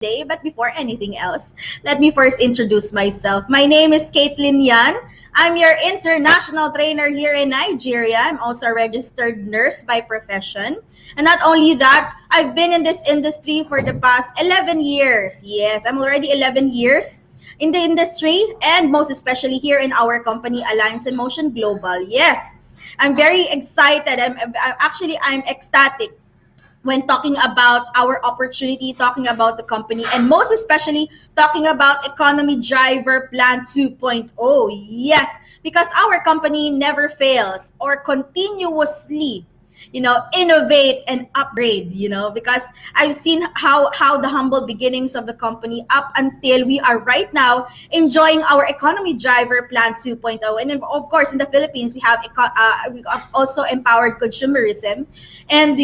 today. But before anything else, let me first introduce myself. My name is Caitlin Yan. I'm your international trainer here in Nigeria. I'm also a registered nurse by profession. And not only that, I've been in this industry for the past 11 years. Yes, I'm already 11 years in the industry, and most especially here in our company, Alliance in Motion Global. Yes, I'm very excited. I'm ecstatic when talking about our opportunity, talking about the company, and most especially talking about Economy Driver Plan 2.0. Yes, because our company never fails or continuously innovate and upgrade, because I've seen how the humble beginnings of the company up until we are right now enjoying our Economy Driver Plan 2.0. And then, of course, in the Philippines we have also empowered consumerism. And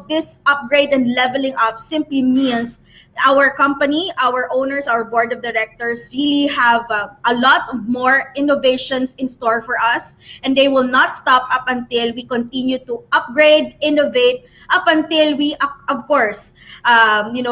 this upgrade and leveling up simply means our company, our owners, our board of directors really have a lot of more innovations in store for us, and they will not stop up until we continue to upgrade, innovate, up until we, of course,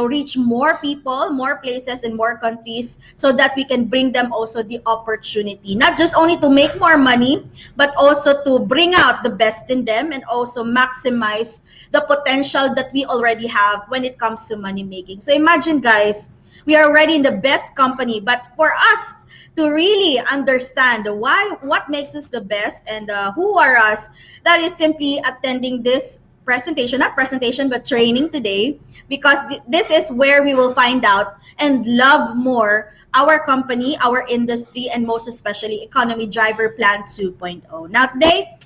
reach more people, more places, and more countries, so that we can bring them also the opportunity, not just only to make more money, but also to bring out the best in them and also maximize the potential that we already have when it comes to money making. So imagine, guys, we are already in the best company, but for us to really understand what makes us the best, and who are us, that is simply attending this presentation, not presentation, but training today, because this is where we will find out and love more our company, our industry, and most especially Economy Driver Plan 2.0. Now today,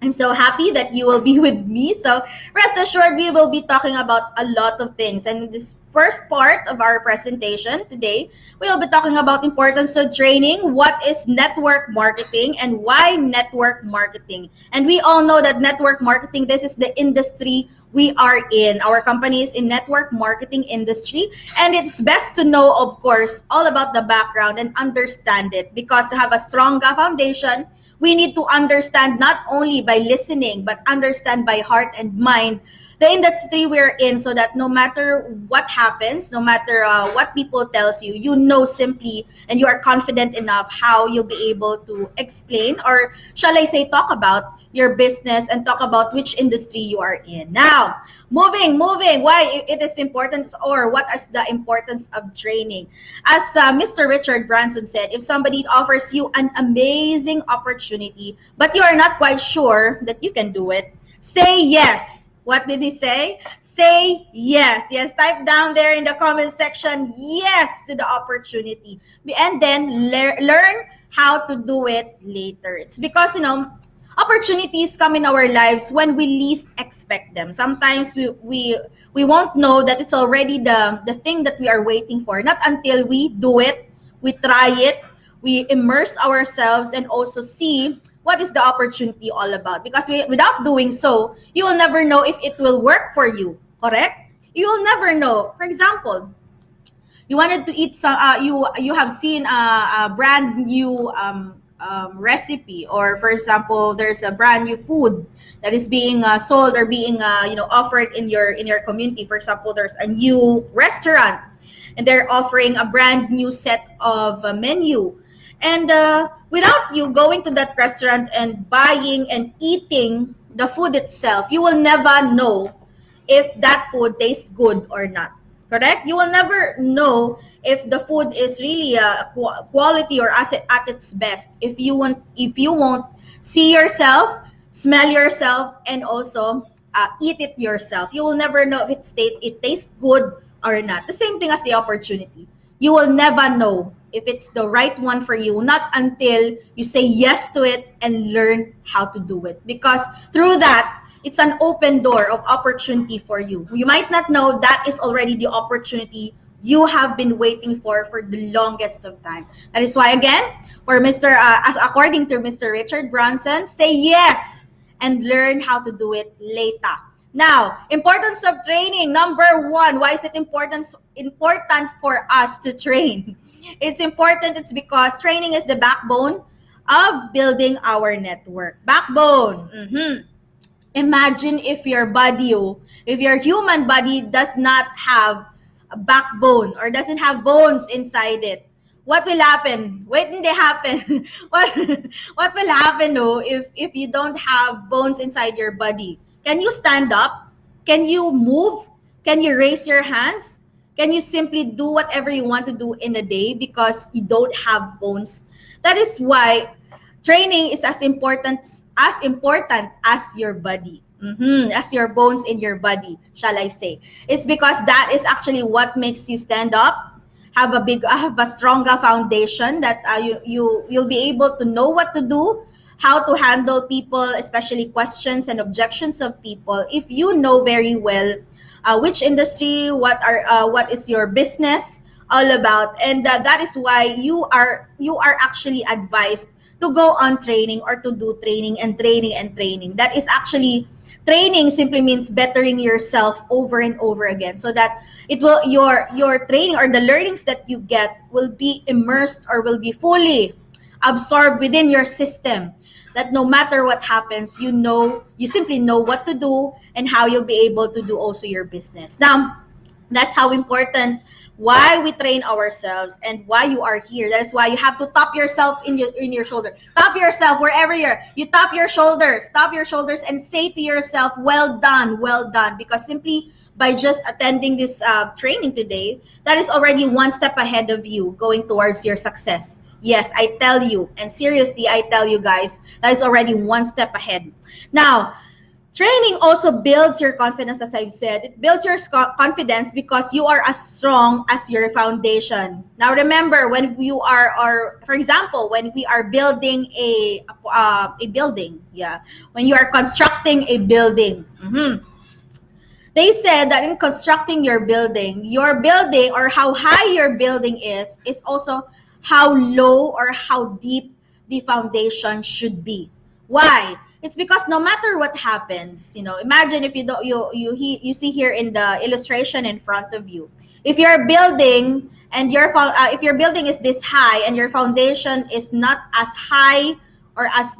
I'm so happy that you will be with me. So rest assured, we will be talking about a lot of things. And in this first part of our presentation today, we'll be talking about importance of training, what is network marketing, and why network marketing. And we all know that network marketing, this is the industry we are in. Our company is in network marketing industry, and it's best to know, of course, all about the background and understand it, because to have a strong foundation, we need to understand not only by listening, but understand by heart and mind the industry we're in, so that no matter what happens, no matter what people tells you, you know simply, and you are confident enough how you'll be able to explain, or shall I say, talk about your business and talk about which industry you are in. Now, moving, why it is important, or what is the importance of training. As Mr. Richard Branson said, if somebody offers you an amazing opportunity, but you are not quite sure that you can do it, say yes. What did he say? Say yes. Yes, type down there in the comment section, yes to the opportunity. And then learn how to do it later. It's because, opportunities come in our lives when we least expect them. Sometimes we won't know that it's already the thing that we are waiting for. Not until we do it, we try it, we immerse ourselves, and also see what is the opportunity all about. Because without doing so, you will never know if it will work for you. Correct? You will never know. For example, you wanted to eat some, you have seen a brand new recipe, or for example, there's a brand new food that is being sold or being offered in your community. For example, there's a new restaurant and they're offering a brand new set of menu, and without you going to that restaurant and buying and eating the food itself, you will never know if that food tastes good or not. Correct? You will never know if the food is really quality or at its best if you won't see yourself, smell yourself, and also eat it yourself. You will never know if it tastes good or not. The same thing as the opportunity. You will never know if it's the right one for you, not until you say yes to it and learn how to do it. Because through that, it's an open door of opportunity for you. You might not know that is already the opportunity you have been waiting for the longest of time. That is why, again, for as according to Mr. Richard Branson, say yes and learn how to do it later. Now, importance of training. Number one, why is it important for us to train? It's important. It's because training is the backbone of building our network. Backbone. Imagine if your human body does not have a backbone or doesn't have bones inside it, what will happen? Wait, hindi happen. What will happen though if you don't have bones inside your body? Can you stand up? Can you move? Can you raise your hands? Can you simply do whatever you want to do in a day because you don't have bones? That is why training is as important as your body. As your bones in your body, shall I say. It's because that is actually what makes you stand up, have a stronger foundation that you'll be able to know what to do, how to handle people, especially questions and objections of people. If you know very well which industry, what is your business all about, and that is why you are actually advised to go on training or to do training and training and training. That is actually training simply means bettering yourself over and over again so that it will your training or the learnings that you get will be immersed or will be fully absorbed within your system, that no matter what happens, you simply know what to do and how you'll be able to do also your business. Now, that's how important why we train ourselves and why you are here. That is why you have to tap yourself in your shoulder. Tap yourself wherever you tap your shoulders and say to yourself, well done. Because simply by just attending this training today, that is already one step ahead of you going towards your success. Yes, I tell you, and seriously, I tell you guys, that is already one step ahead. Now, training also builds your confidence, as I've said. It builds your confidence because you are as strong as your foundation. Now, remember, when you are, or for example, when we are building a building, yeah, when you are constructing a building, they said that in constructing your building or how high your building is also how low or how deep the foundation should be. Why? It's because no matter what happens, imagine if you don't you see here in the illustration in front of you. If you're building and if your building is this high and your foundation is not as high or as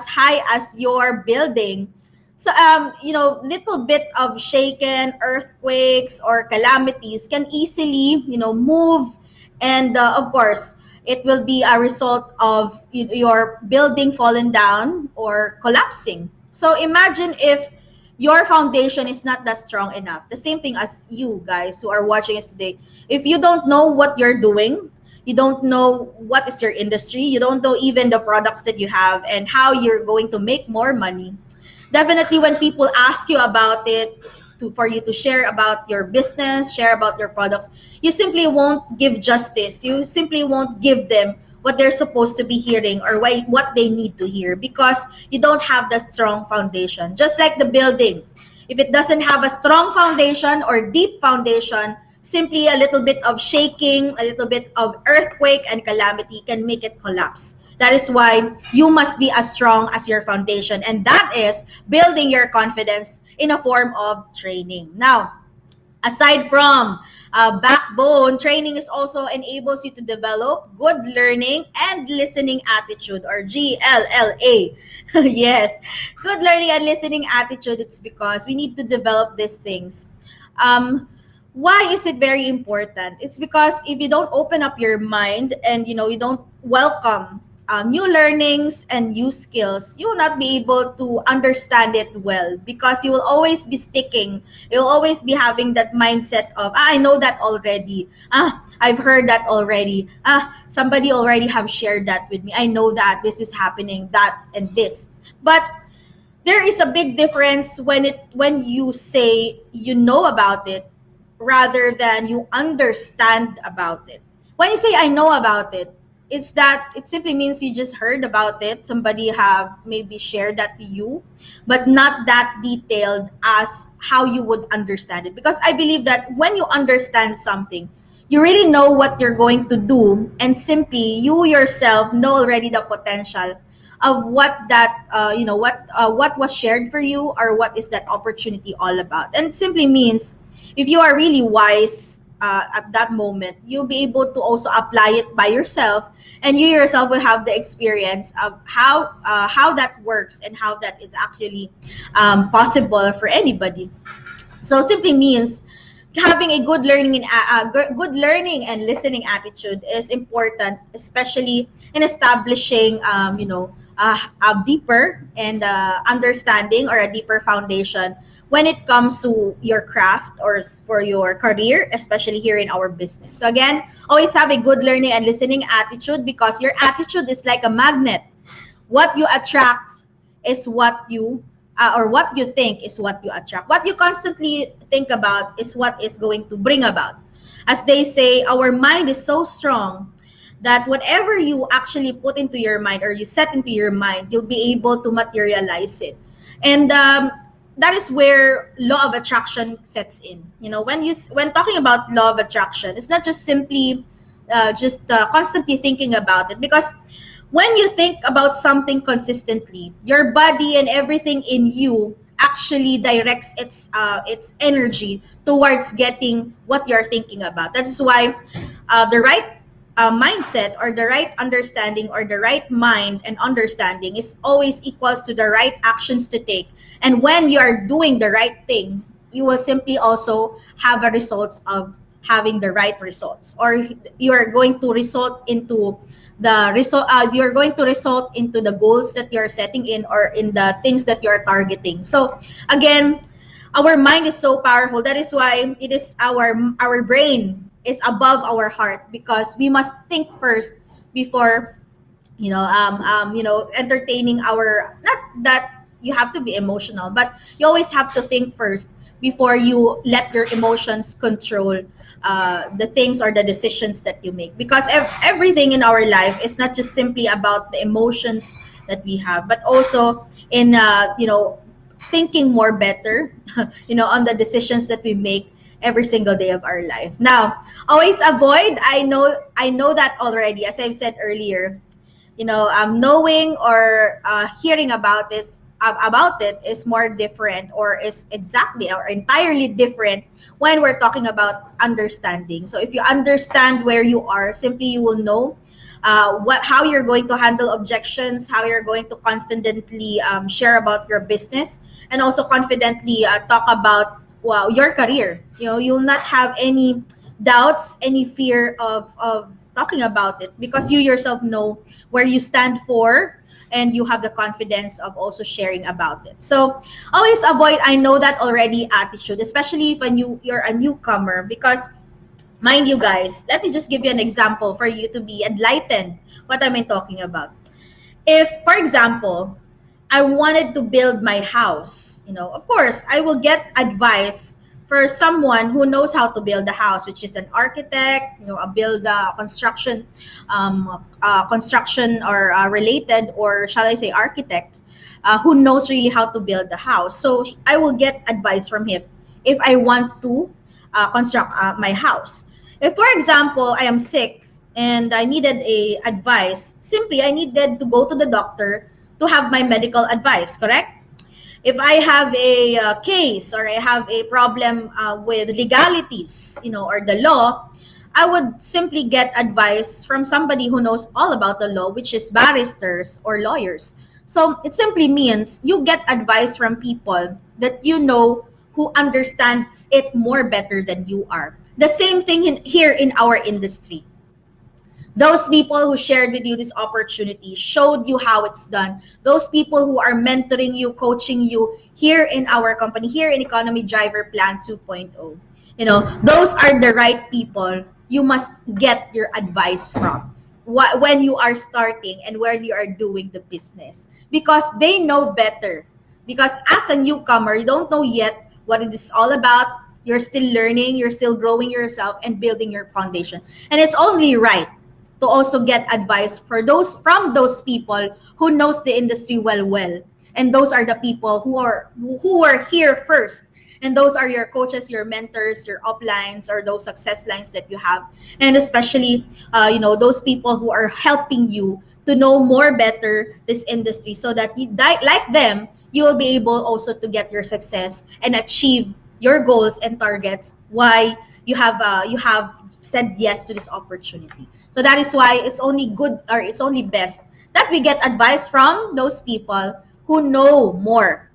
high as your building, so little bit of shaken earthquakes or calamities can easily move, and of course it will be a result of your building falling down or collapsing. So imagine if your foundation is not that strong enough. The same thing as you guys who are watching us today. If you don't know what you're doing, you don't know what is your industry, you don't know even the products that you have and how you're going to make more money, definitely when people ask you about it, for you to share about your business, share about your products, you simply won't give justice. You simply won't give them what they're supposed to be hearing or what they need to hear because you don't have the strong foundation. Just like the building, if it doesn't have a strong foundation or deep foundation, simply a little bit of shaking, a little bit of earthquake and calamity can make it collapse. That is why you must be as strong as your foundation, and that is building your confidence in a form of training. Now, aside from backbone, training is also enables you to develop good learning and listening attitude, or GLLA. Yes, good learning and listening attitude. It's because we need to develop these things. Why is it very important? It's because if you don't open up your mind and you don't welcome new learnings and new skills, you will not be able to understand it well because you will always be sticking. You'll always be having that mindset of, I know that already. I've heard that already. Somebody already have shared that with me. I know that this is happening, that and this. But there is a big difference when you say you know about it rather than you understand about it. When you say I know about it, it's that it simply means you just heard about it. Somebody have maybe shared that to you, but not that detailed as how you would understand it. Because I believe that when you understand something, you really know what you're going to do, and simply you yourself know already the potential of what that what was shared for you, or what is that opportunity all about. And it simply means if you are really wise at that moment, you'll be able to also apply it by yourself, and you yourself will have the experience of how that works and how that is actually possible for anybody. So simply means having a good learning good learning and listening attitude is important, especially in establishing a deeper and understanding, or a deeper foundation when it comes to your craft or for your career, especially here in our business. So again, always have a good learning and listening attitude, because your attitude is like a magnet. What you attract is what you or what you think is what you attract. What you constantly think about is what is going to bring about. As they say, our mind is so strong that whatever you actually put into your mind or you set into your mind, you'll be able to materialize it. And that is where law of attraction sets in. When talking about law of attraction, it's not just simply just constantly thinking about it, because when you think about something consistently, your body and everything in you actually directs its energy towards getting what you're thinking about. That is why the right mindset, or the right understanding, or the right mind and understanding is always equals to the right actions to take. And when you are doing the right thing, you will simply also have a results of having the right results, or you are going to result into the result you're going to result into the goals that you're setting in, or in the things that you're targeting. So again, our mind is so powerful. That is why it is our brain is above our heart, because we must think first before entertaining our, not that you have to be emotional, but you always have to think first before you let your emotions control the things or the decisions that you make. Because everything in our life is not just simply about the emotions that we have, but also in thinking more better on the decisions that we make every single day of our life. Now, always avoid, I know that already, as I've said earlier, knowing or hearing about it is more different, or is exactly or entirely different when we're talking about understanding. So if you understand where you are, simply you will know how you're going to handle objections, how you're going to confidently share about your business, and also confidently talk about, well, your career. You'll not have any doubts, any fear of talking about it, because you yourself know where you stand for, and you have the confidence of also sharing about it. So always avoid, I know that already, attitude, especially when you're a newcomer, because mind you guys, let me just give you an example for you to be enlightened what am I talking about. If, for example, I wanted to build my house, of course, I will get advice for someone who knows how to build a house, which is an architect, a build construction or related, or shall I say architect, who knows really how to build the house. So I will get advice from him if I want to construct my house. If, for example, I am sick and I needed a advice, simply I needed to go to the doctor to have my medical advice, correct? If I have a case, or I have a problem with legalities, or the law, I would simply get advice from somebody who knows all about the law, which is barristers or lawyers. So it simply means you get advice from people that who understands it more better than you are. The same thing here in our industry. Those people who shared with you this opportunity, showed you how it's done. Those people who are mentoring you, coaching you here in our company, here in Economy Driver Plan 2.0. Those are the right people you must get your advice from when you are starting and when you are doing the business, because they know better. Because as a newcomer, you don't know yet what it is all about. You're still learning, you're still growing yourself and building your foundation. And it's only right to also get advice from those people who knows the industry well. And those are the people who are here first. And those are your coaches, your mentors, your uplines, or those success lines that you have. And especially those people who are helping you to know more better this industry, so that like them, you will be able also to get your success and achieve your goals and targets, why you have said yes to this opportunity. So that is why it's only good, or it's only best, that we get advice from those people who know more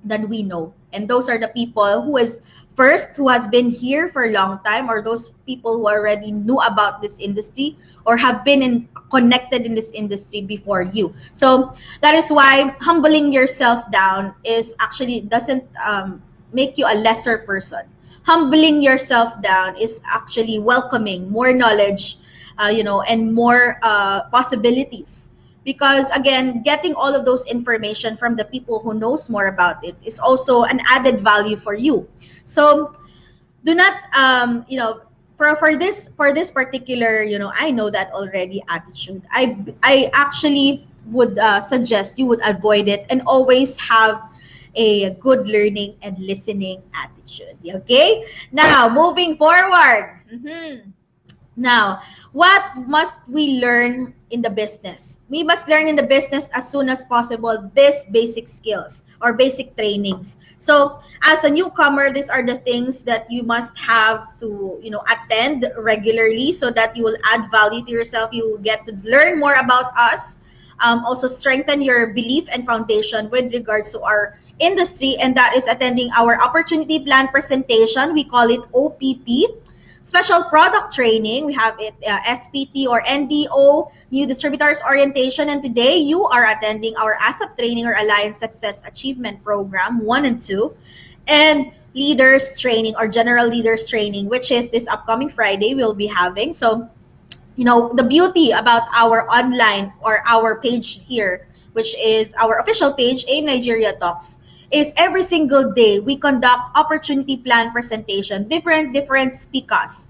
than we know. And those are the people who is first who has been here for a long time, or those people who already knew about this industry or have been connected in this industry before you. So that is why humbling yourself down is actually doesn't make you a lesser person. Humbling yourself down is actually welcoming more knowledge, and more possibilities. Because again, getting all of those information from the people who knows more about it is also an added value for you. So do not, for this particular, I know that already attitude. I actually would suggest you would avoid it and always have a good learning and listening attitude. Okay. Now moving forward. Now, what must we learn in the business? We must learn in the business as soon as possible these basic skills or basic trainings. So, as a newcomer, these are the things that you must have to, attend regularly so that you will add value to yourself. You will get to learn more about us. Also, strengthen your belief and foundation with regards to our industry, and that is attending our opportunity plan presentation. We call it OPP, special product training. We have it SPT or NDO, new distributors orientation, and today you are attending our ASAP training or Alliance Success Achievement Program 1 and 2, and leaders training or general leaders training, which is this upcoming Friday we'll be having. So the beauty about our online or our page here, which is our official page, AIM Nigeria Talks, is every single day we conduct opportunity plan presentation, different speakers,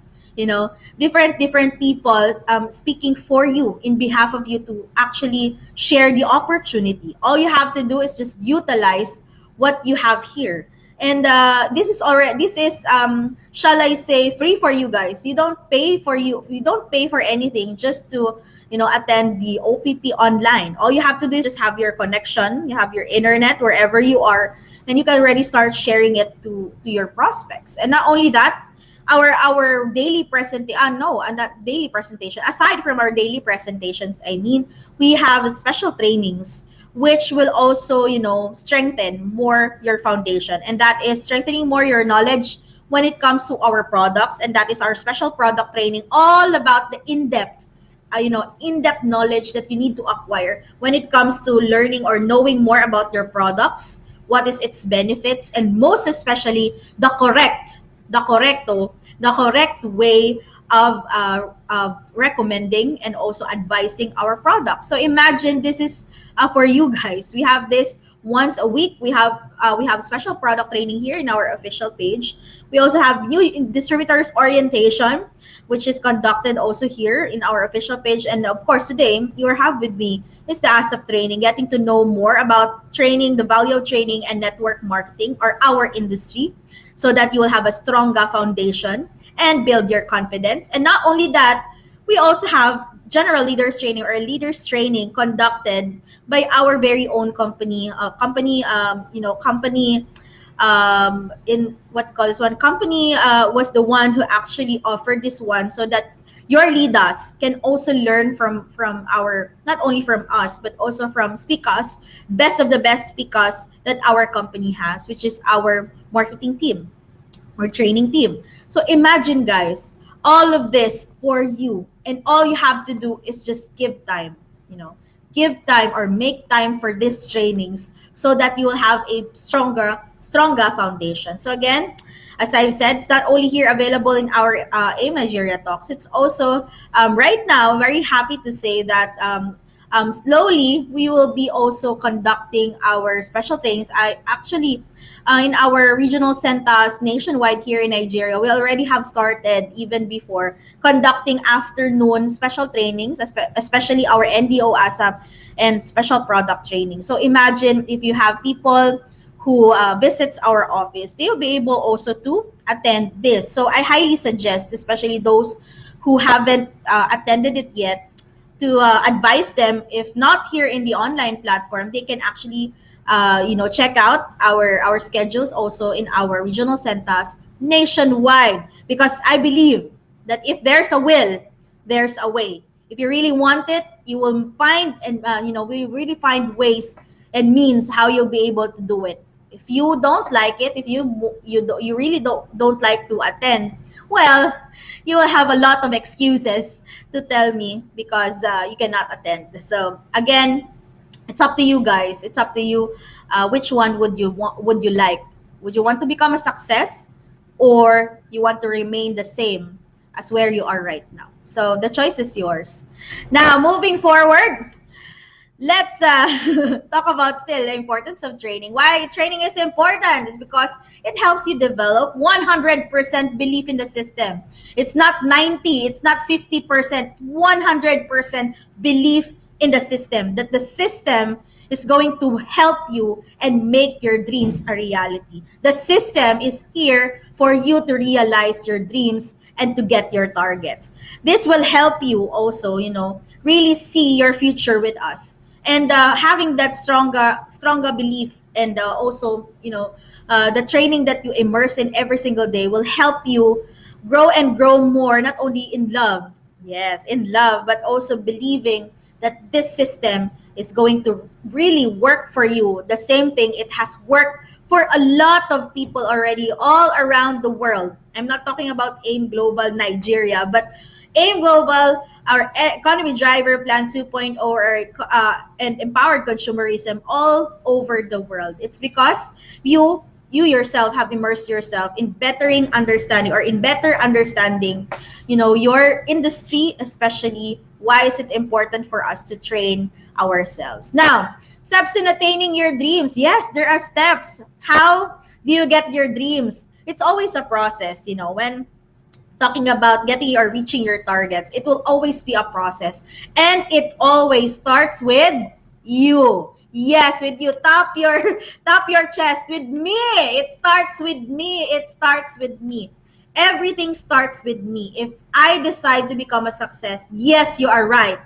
different people speaking for you in behalf of you to actually share the opportunity. All you have to do is just utilize what you have here. And this is shall I say, free for you guys. You don't pay for anything just to attend the OPP online. All you have to do is just have your connection, you have your internet wherever you are, and you can already start sharing it to your prospects. And not only that, our daily presentation, no, and that daily presentation, aside from our daily presentations, I mean, we have special trainings which will also, strengthen more your foundation. And that is strengthening more your knowledge when it comes to our products. And that is our special product training, all about the in-depth, in-depth knowledge that you need to acquire when it comes to learning or knowing more about your products, what is its benefits, and most especially the correct way of recommending and also advising our products. So imagine this is for you guys. We have this once a week. We have special product training here in our official page. We also have new distributors orientation, which is conducted also here in our official page. And of course, today you have with me is the ASAP training, getting to know more about training, the value of training and network marketing or our industry, so that you will have a stronger foundation and build your confidence. And not only that, we also have general leaders training or leaders training conducted by our very own company, in what you call this one company was the one who actually offered this one, so that your leaders can also learn from our, not only from us but also from speakers, best of the best speakers that our company has, which is our marketing team or training team. So imagine, guys, all of this for you, and all you have to do is just give time, give time or make time for these trainings, so that you will have a stronger foundation. So again, as I've said, it's not only here available in our AIM Nigeria Talks. It's also right now, very happy to say that slowly we will be also conducting our special trainings. I actually, in our regional centers nationwide here in Nigeria, we already have started even before conducting afternoon special trainings, especially our NDO ASAP and special product training. So imagine if you have people who visits our office, they will be able also to attend this. So I highly suggest, especially those who haven't attended it yet, to advise them, if not here in the online platform, they can actually check out our schedules also in our regional centers nationwide. Because I believe that if there's a will, there's a way. If you really want it, you will find, and we really find ways and means how you'll be able to do it. If you don't like it, if you really don't like to attend, well, you will have a lot of excuses to tell me because you cannot attend. So again, it's up to you guys. It's up to you. Which one would you want? Would you like? Would you want to become a success, or you want to remain the same as where you are right now? So the choice is yours. Now, moving forward, let's talk about still the importance of training. Why training is important is because it helps you develop 100% belief in the system. It's not 90, it's not 50%, 100% belief in the system, that the system is going to help you and make your dreams a reality. The system is here for you to realize your dreams and to get your targets. This will help you also, really see your future with us, and having that stronger belief, and also the training that you immerse in every single day will help you grow and grow more, not only in love, yes, in love, but also believing that this system is going to really work for you. The same thing, it has worked for a lot of people already all around the world. I'm not talking about AIM Global Nigeria, but AIM Global, our economy driver plan 2.0, and empowered consumerism all over the world. It's because you yourself have immersed yourself in bettering understanding, or in better understanding, your industry, especially why is it important for us to train ourselves. Now, steps in attaining your dreams. Yes, there are steps. How do you get your dreams? It's always a process, when talking about getting or reaching your targets, it will always be a process, and it always starts with you. Yes, with you. Tap your chest with me. It starts with me. It starts with me. Everything starts with me. If I decide to become a success, yes, you are right.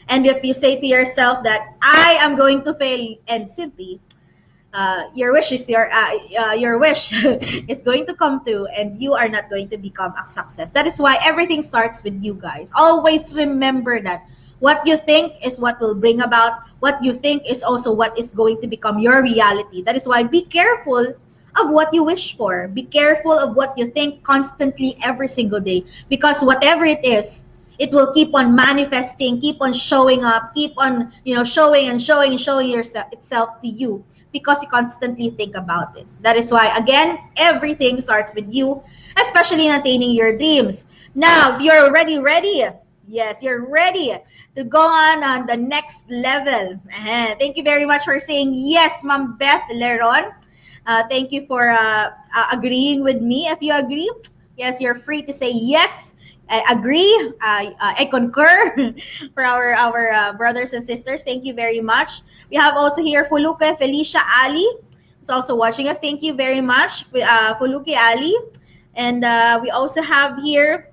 And if you say to yourself that I am going to fail, and simply your wish is going to come true, and you are not going to become a success. That is why everything starts with you guys. Always remember that what you think is what will bring about. What you think is also what is going to become your reality. That is why be careful of what you wish for. Be careful of what you think constantly every single day, because whatever it is, it will keep on manifesting, keep on showing up, keep on showing and showing yourself itself to you, because you constantly think about it. That is why, again, everything starts with you, especially in attaining your dreams. Now, if you're already ready, yes, you're ready to go on the next level. Thank you very much for saying yes, Ma'am Beth Leron. Thank you for agreeing with me. If you agree, yes, you're free to say yes. I agree. I concur. For our brothers and sisters, thank you very much. We have also here Fuluke Felicia Ali, who's also watching us. Thank you very much, Fuluke Ali. And we also have here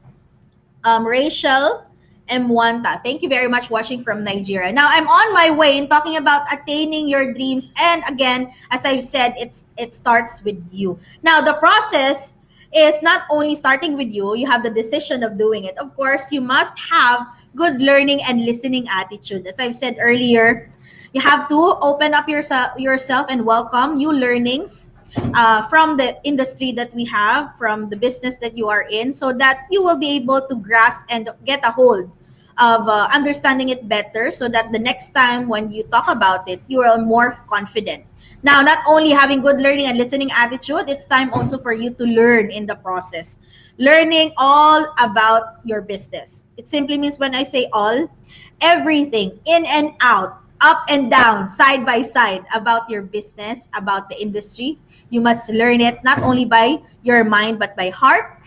Rachel Mwanta. Thank you very much watching from Nigeria. Now, I'm on my way in talking about attaining your dreams. And again, as I've said, it starts with you. Now, the process is not only starting with you. You have the decision of doing it. Of course, you must have good learning and listening attitude. As I've said earlier, you have to open up yourself and welcome new learnings from the industry that we have, from the business that you are in, so that you will be able to grasp and get a hold of understanding it better, so that the next time when you talk about it, you are more confident. Now, not only having good learning and listening attitude, it's time also for you to learn in the process. Learning all about your business. It simply means, when I say all, everything in and out, up and down, side by side, about your business, about the industry. You must learn it not only by your mind, but by heart.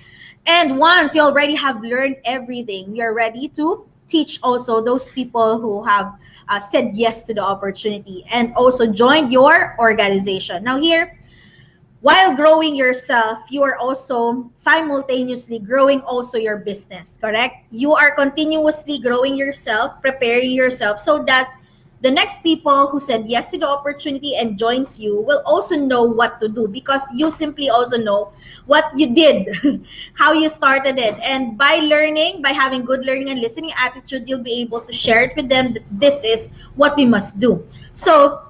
And once you already have learned everything, you're ready to teach also those people who have said yes to the opportunity and also joined your organization. Now here, while growing yourself, you are also simultaneously growing also your business, correct? You are continuously growing yourself, preparing yourself, so that the next people who said yes to the opportunity and joins you will also know what to do, because you simply also know what you did, how you started it. And by learning, by having good learning and listening attitude, you'll be able to share it with them that this is what we must do. So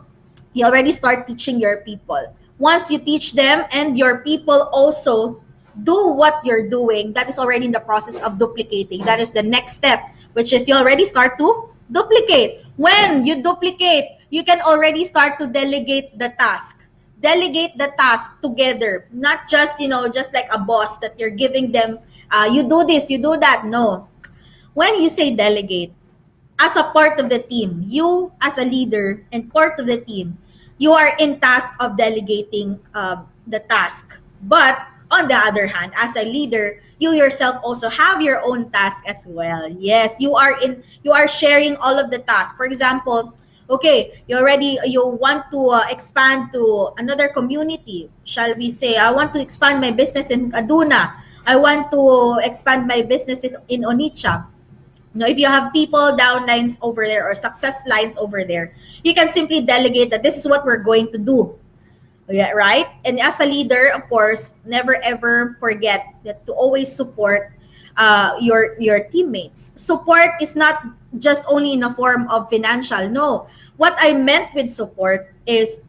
you already start teaching your people. Once you teach them and your people also do what you're doing, that is already in the process of duplicating. That is the next step, which is you already start to duplicate. When you duplicate, you can already start to delegate the task. Delegate the task together, not just, just like a boss that you're giving them, you do this, you do that. No. When you say delegate, as a part of the team, you as a leader and part of the team, you are in task of delegating the task. But on the other hand, as a leader, you yourself also have your own task as well. Yes, you are sharing all of the tasks. For example, okay, you want to expand to another community. Shall we say, I want to expand my business in Kaduna. I want to expand my business in Onitsha. If you have people downlines over there or success lines over there, you can simply delegate that this is what we're going to do. Yeah, right? And as a leader, of course, never ever forget that to always support your teammates. Support is not just only in a form of financial. No, what I meant with support is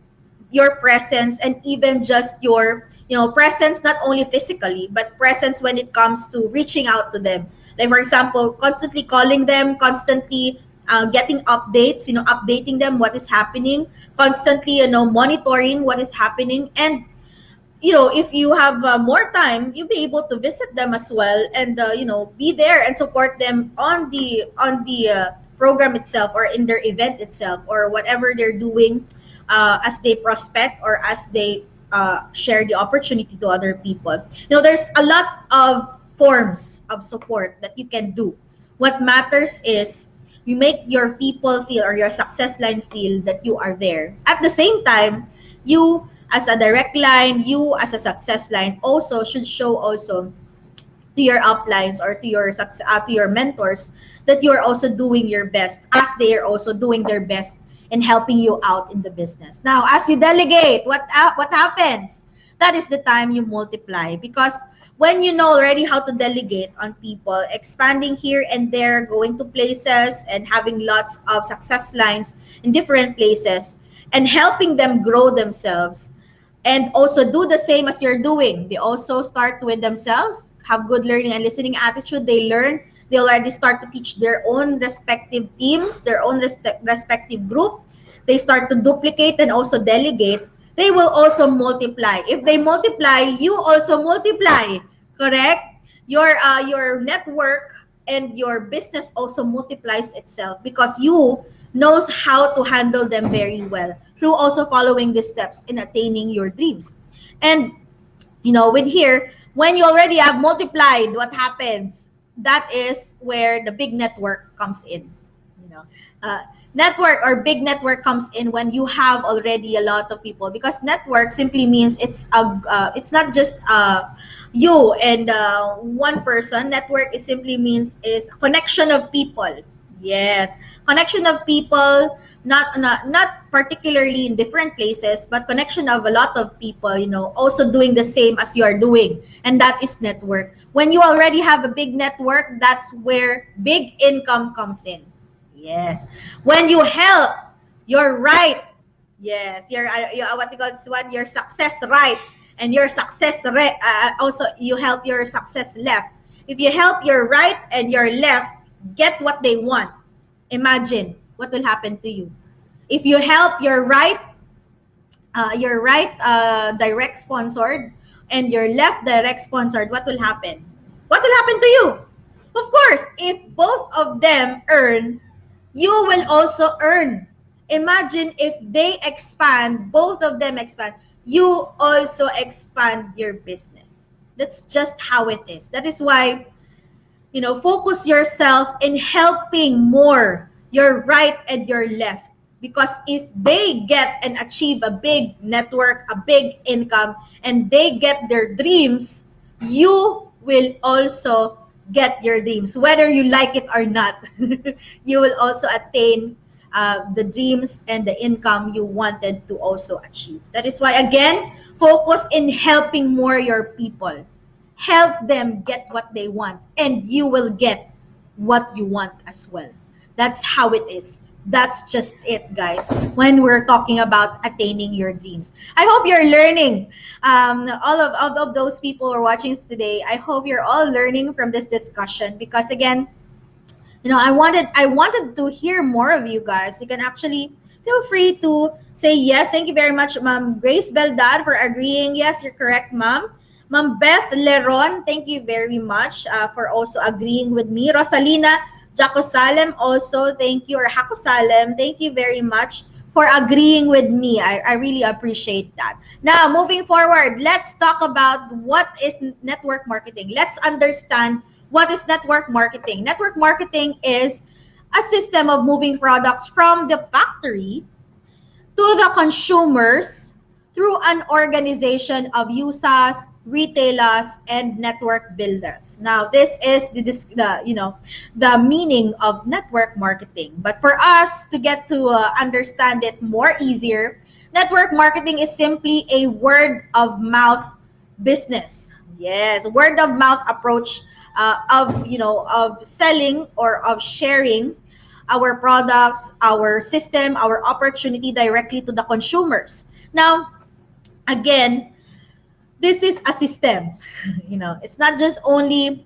your presence, and even just your presence, not only physically but presence when it comes to reaching out to them. Like, for example, constantly calling them, constantly getting updates, updating them what is happening, constantly monitoring what is happening. And if you have more time, you'll be able to visit them as well, and be there and support them on the program itself, or in their event itself, or whatever they're doing, as they prospect or as they share the opportunity to other people. There's a lot of forms of support that you can do. What matters is you make your people feel, or your success line feel, that you are there. At the same time, you as a direct line, you as a success line also should show also to your uplines, or to your mentors, that you are also doing your best, as they are also doing their best in helping you out in the business. Now, as you delegate, what happens? That is the time you multiply, because when you know already how to delegate on people, expanding here and there, going to places and having lots of success lines in different places, and helping them grow themselves, and also do the same as you're doing. They also start with themselves, have good learning and listening attitude. They learn, they already start to teach their own respective teams, their own respective group. They start to duplicate and also delegate. They will also multiply. If they multiply, you also multiply. Correct? Your network and your business also multiplies itself, because you knows how to handle them very well, through also following the steps in attaining your dreams. And with here, when you already have multiplied, what happens? That is where the big network comes in. You know, uh, Network or big network comes in when you have already a lot of people, because network simply means it's not just you and one person. Network is simply means is a connection of people. Yes, connection of people, not particularly in different places, but connection of a lot of people, also doing the same as you are doing, and that is network. When you already have a big network, that's where big income comes in. Yes, when you help, you're right. Yes, what we call this one, your success right, and your also you help your success left. If you help your right and your left get what they want, imagine what will happen to you. If you help your right direct sponsored, and your left direct sponsored, what will happen? What will happen to you? Of course, if both of them earn, you will also earn. Imagine if they expand, both of them expand, you also expand your business. That's just how it is. That is why, focus yourself in helping more your right and your left. Because if they get and achieve a big network, a big income, and they get their dreams, you will also get your dreams. Whether you like it or not, you will also attain the dreams and the income you wanted to also achieve. That is why, again, focus in helping more your people. Help them get what they want, and you will get what you want as well. That's how it is. That's just it, guys, when we're talking about attaining your dreams. I hope you're learning. All of those people who are watching us today, I hope you're all learning from this discussion, because again, I wanted to hear more of you guys. You can actually feel free to say yes. Thank you very much, Ma'am Grace Beldad, for agreeing. Yes, you're correct, Ma'am. Ma'am Beth Leron, thank you very much for also agreeing with me. Rosalina Jacosalem also, thank you. Or Hacosalem, thank you very much for agreeing with me. I really appreciate that. Now, moving forward, let's talk about what is network marketing. Let's understand what is network marketing. Network marketing is a system of moving products from the factory to the consumers through an organization of users, retailers, and network builders. Now, this is the meaning of network marketing. But for us to get to understand it more easier, network marketing is simply a word of mouth business. Yes, word of mouth approach of selling or of sharing our products, our system, our opportunity directly to the consumers. Now, again, this is a system. It's not just only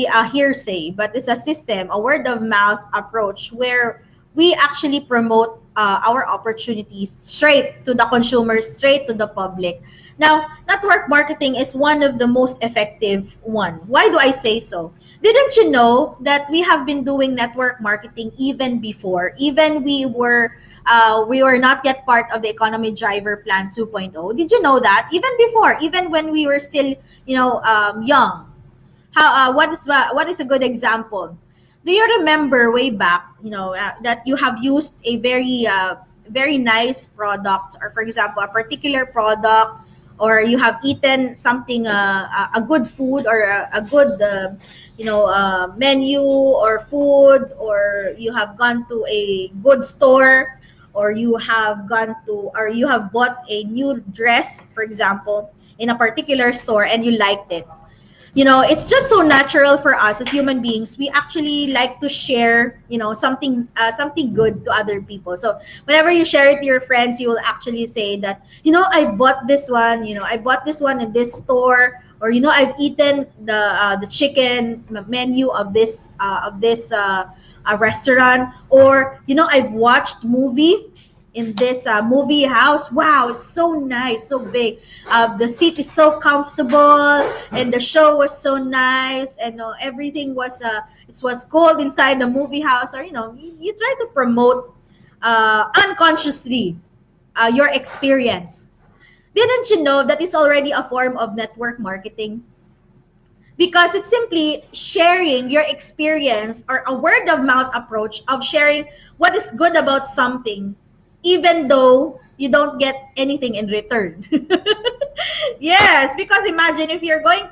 a hearsay, but it's a system, a word of mouth approach where we actually promote our opportunities straight to the consumers, straight to the public. Now, network marketing is one of the most effective one. Why do I say so? Didn't you know that we have been doing network marketing even before, even we were not yet part of the Economy Driver Plan 2.0? Did you know that? Even before, even when we were still, young. What is a good example? Do you remember way back, that you have used a very nice product, or for example, a particular product, or you have eaten something, a good food, or a good, menu or food, or you have gone to a good store, or you have bought a new dress, for example, in a particular store, and you liked it. It's just so natural for us as human beings. We actually like to share, something good to other people. So whenever you share it to your friends, you will actually say that, I bought this one in this store, or I've eaten the chicken menu of this restaurant, or I've watched movie in this movie house. Wow, it's so nice, so big. The seat is so comfortable, and the show was so nice, and everything was cold inside the movie house. Or you try to promote unconsciously your experience. Didn't you know that is already a form of network marketing? Because it's simply sharing your experience, or a word of mouth approach of sharing what is good about something, even though you don't get anything in return. Yes, because imagine if you're going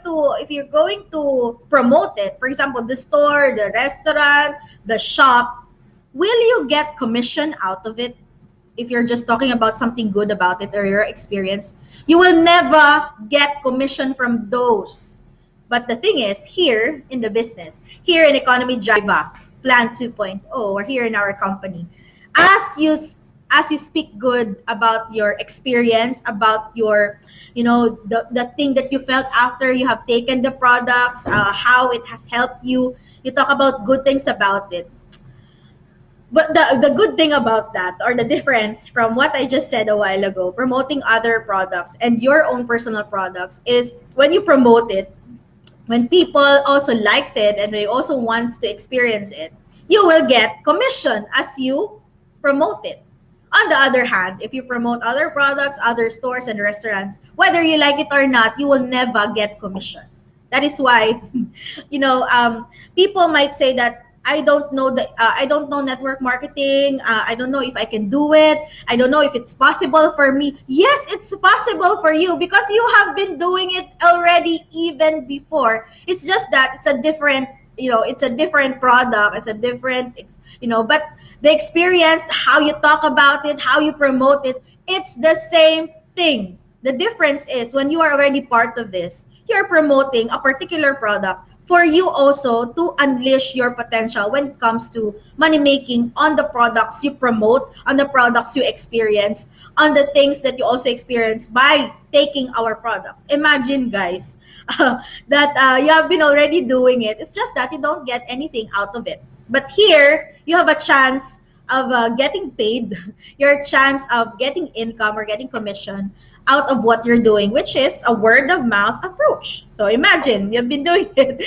to promote it, for example, the store, the restaurant, the shop, will you get commission out of it? If you're just talking about something good about it or your experience, you will never get commission from those. But the thing is, here in the business, here in Economy Driver Plan 2.0, or here in our company, as you as you speak good about your experience, about your, the thing that you felt after you have taken the products, how it has helped you. You talk about good things about it. But the good thing about that, or the difference from what I just said a while ago, promoting other products and your own personal products, is when you promote it, when people also likes it and they also wants to experience it, you will get commission as you promote it. On the other hand, if you promote other products, other stores and restaurants, whether you like it or not, you will never get commission. That is why, people might say that I don't know network marketing. I don't know if I can do it. I don't know if it's possible for me. Yes, it's possible for you, because you have been doing it already even before. It's just that it's a different product. It's a different, but the experience, how you talk about it, how you promote it, it's the same thing. The difference is when you are already part of this, you're promoting a particular product for you also to unleash your potential when it comes to money making on the products you promote, on the products you experience, on the things that you also experience by taking our products. Imagine, guys, that you have been already doing it. It's just that you don't get anything out of it. But here, you have a chance of getting paid, your chance of getting income or getting commission out of what you're doing, which is a word of mouth approach. So imagine you've been doing it.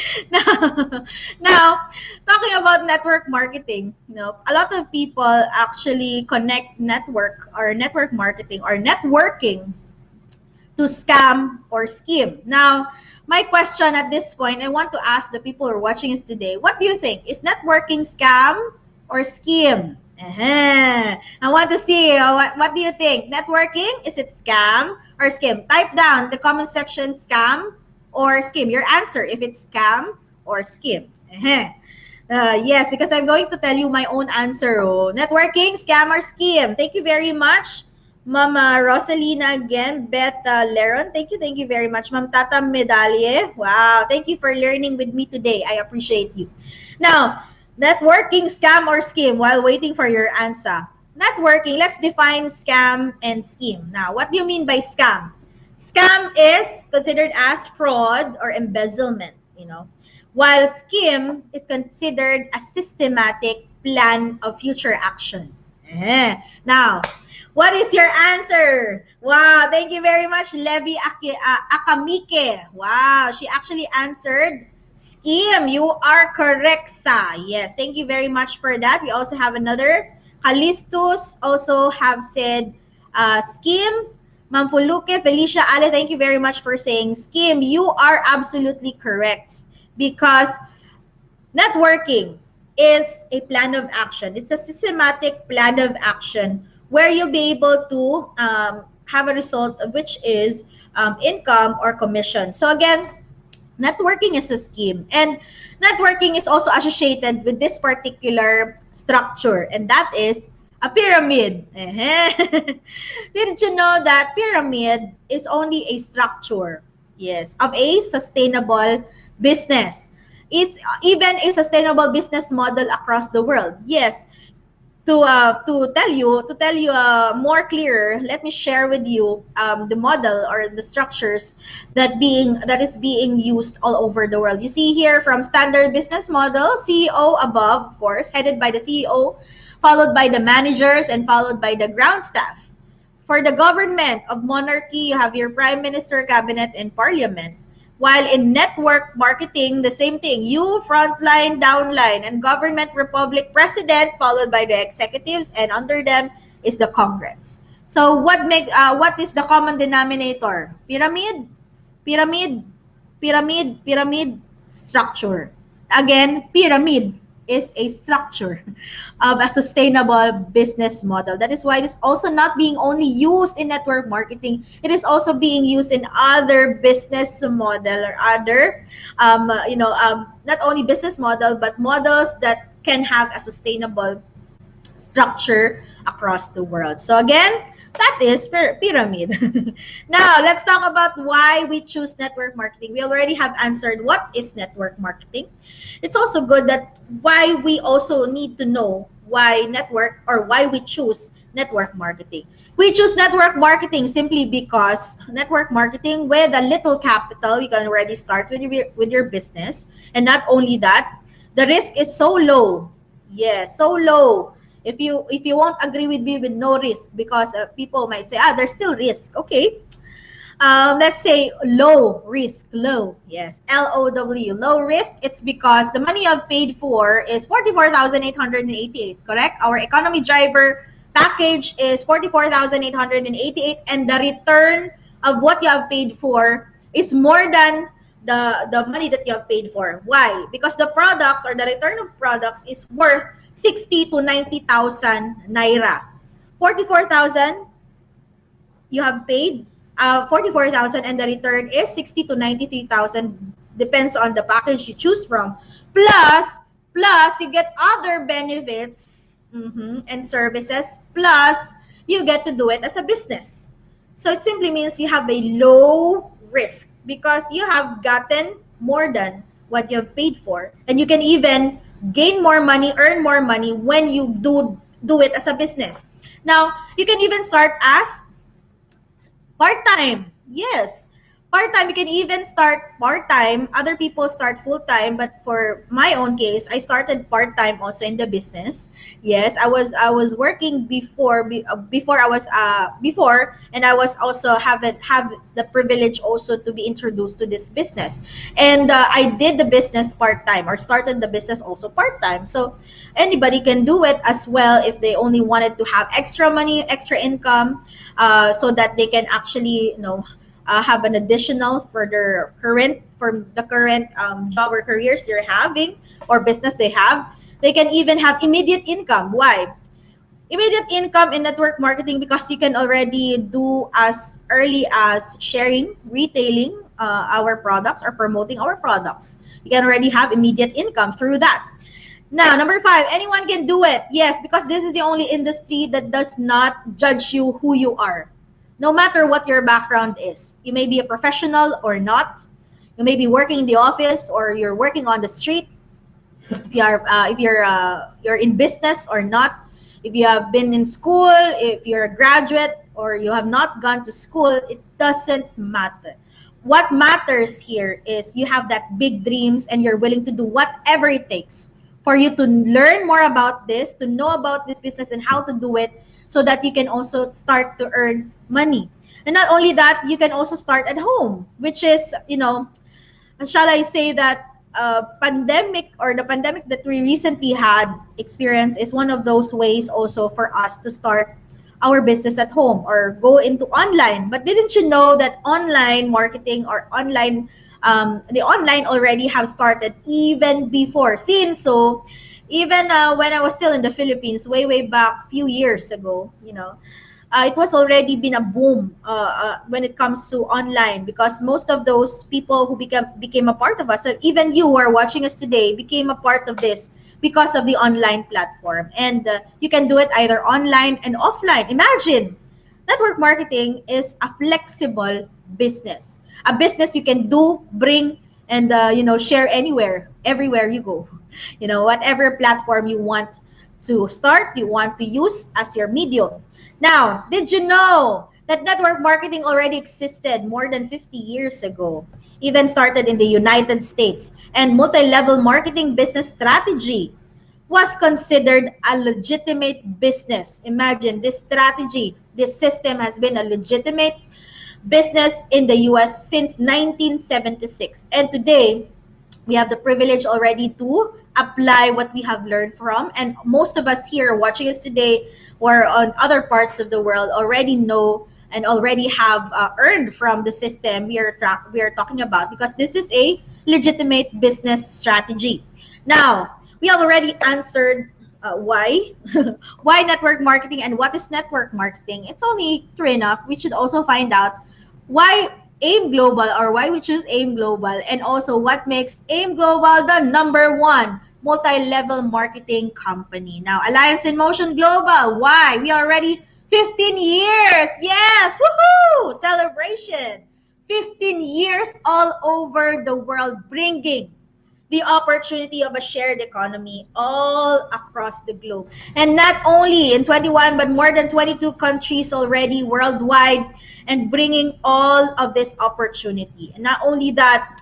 Now, talking about network marketing, a lot of people actually connect network marketing or networking to scam or scheme. Now, my question at this point, I want to ask the people who are watching us today, what do you think? Is networking scam or scheme? I want to see what do you think? Networking, is it scam or scheme? Type down the comment section scam or scheme. Your answer if it's scam or scheme. Yes, because I'm going to tell you my own answer. Oh. Networking, scam or scheme? Thank you very much. Mama Rosalina again, Beth Leron, thank you very much. Ma'am Tata Medalye, wow, thank you for learning with me today. I appreciate you. Now, networking, scam or scheme while waiting for your answer. Networking, let's define scam and scheme. Now, what do you mean by scam? Scam is considered as fraud or embezzlement, while scheme is considered a systematic plan of future action. Now, what is your answer? Wow, thank you very much, Levi Akamike. Wow, she actually answered scheme. You are correct, Sa. Yes, thank you very much for that. We also have another. Kalistus also have said scheme. Mamfuluke, Felicia Ale, thank you very much for saying scheme. You are absolutely correct because networking is a plan of action. It's a systematic plan of action where you'll be able to have a result which is income or commission. So again, networking is a scheme, and networking is also associated with this particular structure, and that is a pyramid. Didn't you know that pyramid is only a structure, yes, of a sustainable business? It's even a sustainable business model across the world. Yes, to tell you more clearer, let me share with you the model or the structures that is being used all over the world. You see here from standard business model, CEO above, of course, headed by the CEO, followed by the managers, and followed by the ground staff. For the government of monarchy, you have your prime minister, cabinet, and parliament. While in network marketing, the same thing. You, frontline, downline, and government republic president, followed by the executives, and under them is the Congress. So what is the common denominator? Pyramid, pyramid, pyramid, pyramid structure. Again, pyramid is a structure of a sustainable business model. That is why it is also not being only used in network marketing. It is also being used in other business model or other, not only business model, but models that can have a sustainable structure across the world. So again, that is pyramid. Now, let's talk about why we choose network marketing. We already have answered what is network marketing. It's also good that why we also need to know why we choose network marketing. We choose network marketing simply because network marketing with a little capital, you can already start with your business. And not only that, the risk is so low. Yes, so low. If you won't agree with me with no risk, because people might say, there's still risk. Okay. Let's say low risk, low. Yes, LOW, low risk. It's because the money I've paid for is 44,888, correct? Our economy driver package is 44,888, and the return of what you have paid for is more than the money that you have paid for. Why? Because the products or the return of products is worth 60 to 90,000 naira. 44,000 you have paid, 44,000, and the return is 60 to 93,000, depends on the package you choose from. Plus you get other benefits and services, plus you get to do it as a business. So it simply means you have a low risk because you have gotten more than what you have paid for. And you can even gain more money, earn more money when you do it as a business. Now, you can even start as part-time. Yes. Part-time. You can even start part-time. Other people start full-time, but for my own case, I started part-time also in the business. Yes, I was working before I was before, and I was also have the privilege also to be introduced to this business. And I did the business part-time, or started the business also part-time. So anybody can do it as well if they only wanted to have extra money, extra income, so that they can actually, have an additional for their current job or careers they're having, or business they have. They can even have immediate income. Why? Immediate income in network marketing, because you can already do as early as sharing, retailing our products, or promoting our products. You can already have immediate income through that. Now, number five, anyone can do it. Yes, because this is the only industry that does not judge you who you are. No matter what your background is. You may be a professional or not. You may be working in the office, or you're working on the street. If you're in business or not, if you have been in school, if you're a graduate or you have not gone to school, it doesn't matter. What matters here is you have that big dreams, and you're willing to do whatever it takes for you to learn more about this, to know about this business and how to do it, so that you can also start to earn money. And not only that, you can also start at home, which is, shall I say that pandemic, or the pandemic that we recently had experience, is one of those ways also for us to start our business at home or go into online. But didn't you know that online marketing, or the online already have started even before? Since so, even when I was still in the Philippines, way back few years ago, it was already been a boom when it comes to online, because most of those people who became a part of us, and even you who are watching us today, became a part of this because of the online platform. And you can do it either online and offline. Imagine, network marketing is a flexible business, a business you can do, bring, and share anywhere, everywhere you go. Whatever platform you want to start, you want to use as your medium. Now, did you know that network marketing already existed more than 50 years ago? Even started in the United States. And multi-level marketing business strategy was considered a legitimate business. Imagine, this strategy, this system has been a legitimate business in the US since 1976. And today, we have the privilege already to apply what we have learned from. And most of us here watching us today, or on other parts of the world, already know and already have earned from the system we are talking about, because this is a legitimate business strategy. Now, we have already answered why why network marketing and what is network marketing. It's only true enough we should also find out why AIM Global, or why we choose AIM Global, and also what makes AIM Global the number one multi-level marketing company. Now, Alliance in Motion Global, why? We are already 15 years. Yes, woohoo! Celebration. 15 years all over the world, bringing the opportunity of a shared economy all across the globe. And not only in 21, but more than 22 countries already worldwide, and bringing all of this opportunity. And not only that,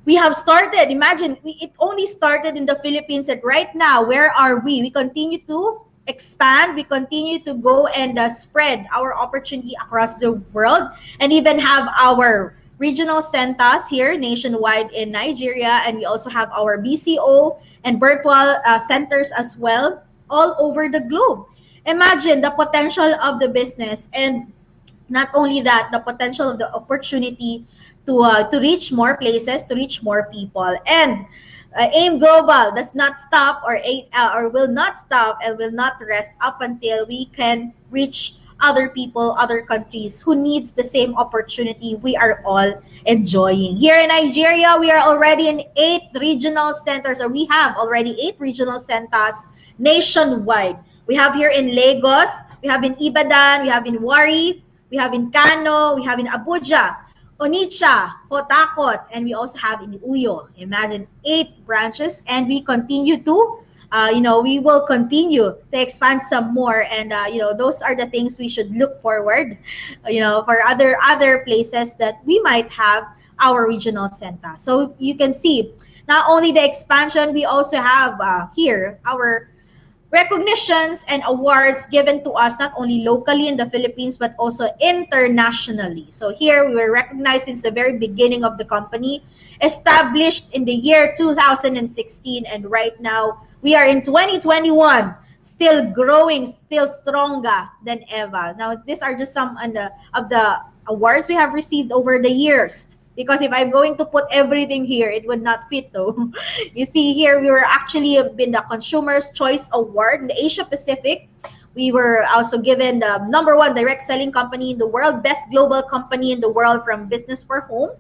we have started, imagine, it only started in the Philippines, and right now, where are we? We continue to expand, we continue to go and spread our opportunity across the world, and even have our regional centers here nationwide in Nigeria, and we also have our BCO and virtual centers as well, all over the globe. Imagine the potential of the business, and not only that, the potential of the opportunity to reach more places, to reach more people. And AIM Global does not stop, or will not stop, and will not rest up until we can reach other people, other countries who needs the same opportunity we are all enjoying. Here in Nigeria, we are already in 8 regional centers, or we have already 8 regional centers nationwide. We have here in Lagos, we have in Ibadan, we have in Wari, we have in Kano, we have in Abuja. Onitsha, Potakot, and we also have in Uyo. Imagine 8 branches, and we continue to, we will continue to expand some more, and those are the things we should look forward, for other places that we might have our regional center. So you can see not only the expansion, we also have here our recognitions and awards given to us not only locally in the Philippines but also internationally. So here we were recognized since the very beginning of the company, established in the year 2016, and right now we are in 2021, still growing, still stronger than ever. Now these are just some of the awards we have received over the years. Because if I'm going to put everything here, it would not fit though. You see here, we were actually been the Consumer's Choice Award in the Asia Pacific. We were also given the #1 direct selling company in the world, best global company in the world from Business for Home,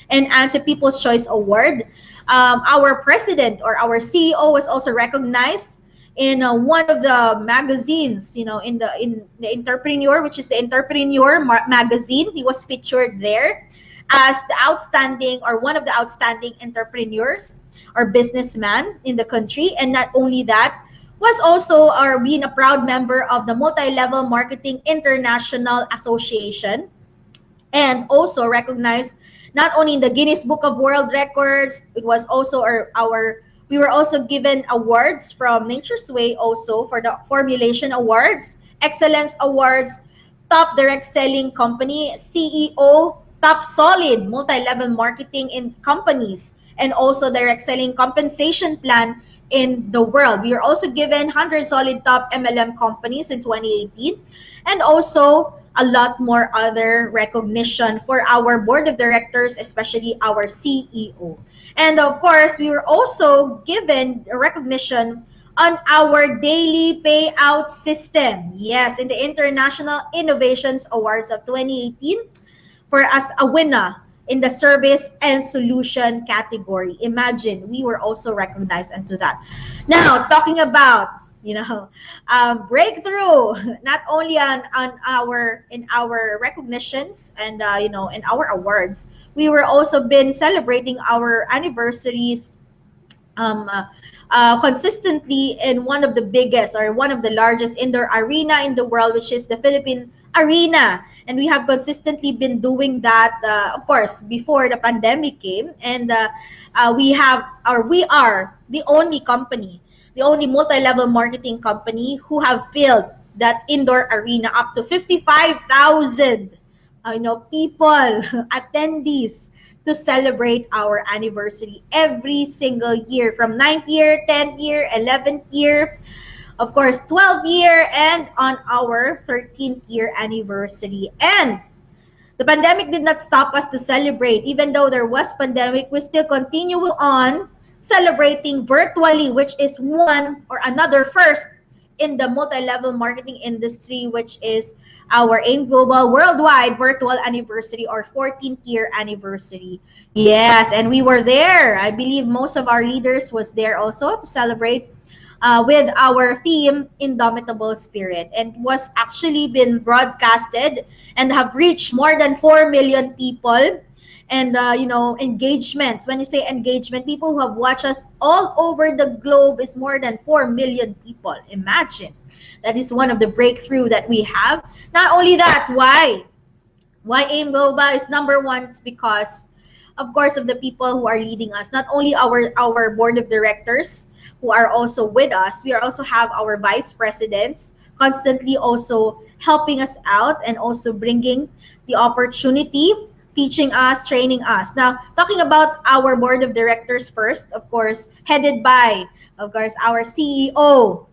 and ANSI People's Choice Award. Our president or our CEO was also recognized in one of the magazines, in the Entrepreneur, which is the Entrepreneur magazine. He was featured there as the outstanding or one of the outstanding entrepreneurs or businessman in the country. And not only that, was also or being a proud member of the Multi-Level Marketing International Association, and also recognized not only in the Guinness Book of World Records. It was also our we were also given awards from Nature's Way also for the Formulation Awards, Excellence Awards, Top Direct Selling Company, CEO, Top Solid Multi-Level Marketing in Companies, and also Direct Selling Compensation Plan in the world. We were also given 100 Solid Top MLM Companies in 2018, and also a lot more other recognition for our board of directors, especially our CEO. And of course, we were also given recognition on our daily payout system. Yes, in the International Innovations Awards of 2018 for us a winner in the service and solution category. Imagine, we were also recognized into that. Now, talking about breakthrough, not only on our in our recognitions and in our awards, we were also been celebrating our anniversaries um, consistently in one of the biggest or one of the largest indoor arena in the world, which is the Philippine Arena. And we have consistently been doing that, of course, before the pandemic came. And we are the only company, the only multi-level marketing company who have filled that indoor arena up to 55,000 people, attendees, to celebrate our anniversary every single year, from 9th year, 10th year, 11th year, of course 12th year, and on our 13th year anniversary. And the pandemic did not stop us to celebrate. Even though there was pandemic, we still continue on celebrating virtually, which is one or another first in the multi-level marketing industry, which is our AIM Global Worldwide Virtual Anniversary or 14th year anniversary. Yes, and we were there. I believe most of our leaders was there also to celebrate with our theme Indomitable Spirit, and was actually been broadcasted and have reached more than 4 million people. And engagements, when you say engagement, people who have watched us all over the globe is more than 4 million people. Imagine, that is one of the breakthrough that we have. Not only that, why AIM Global is #1? It's because of course of the people who are leading us, not only our board of directors who are also with us. We also have our vice presidents constantly also helping us out and also bringing the opportunity, teaching us, training us. Now, talking about our board of directors first, of course, headed by, of course, our CEO,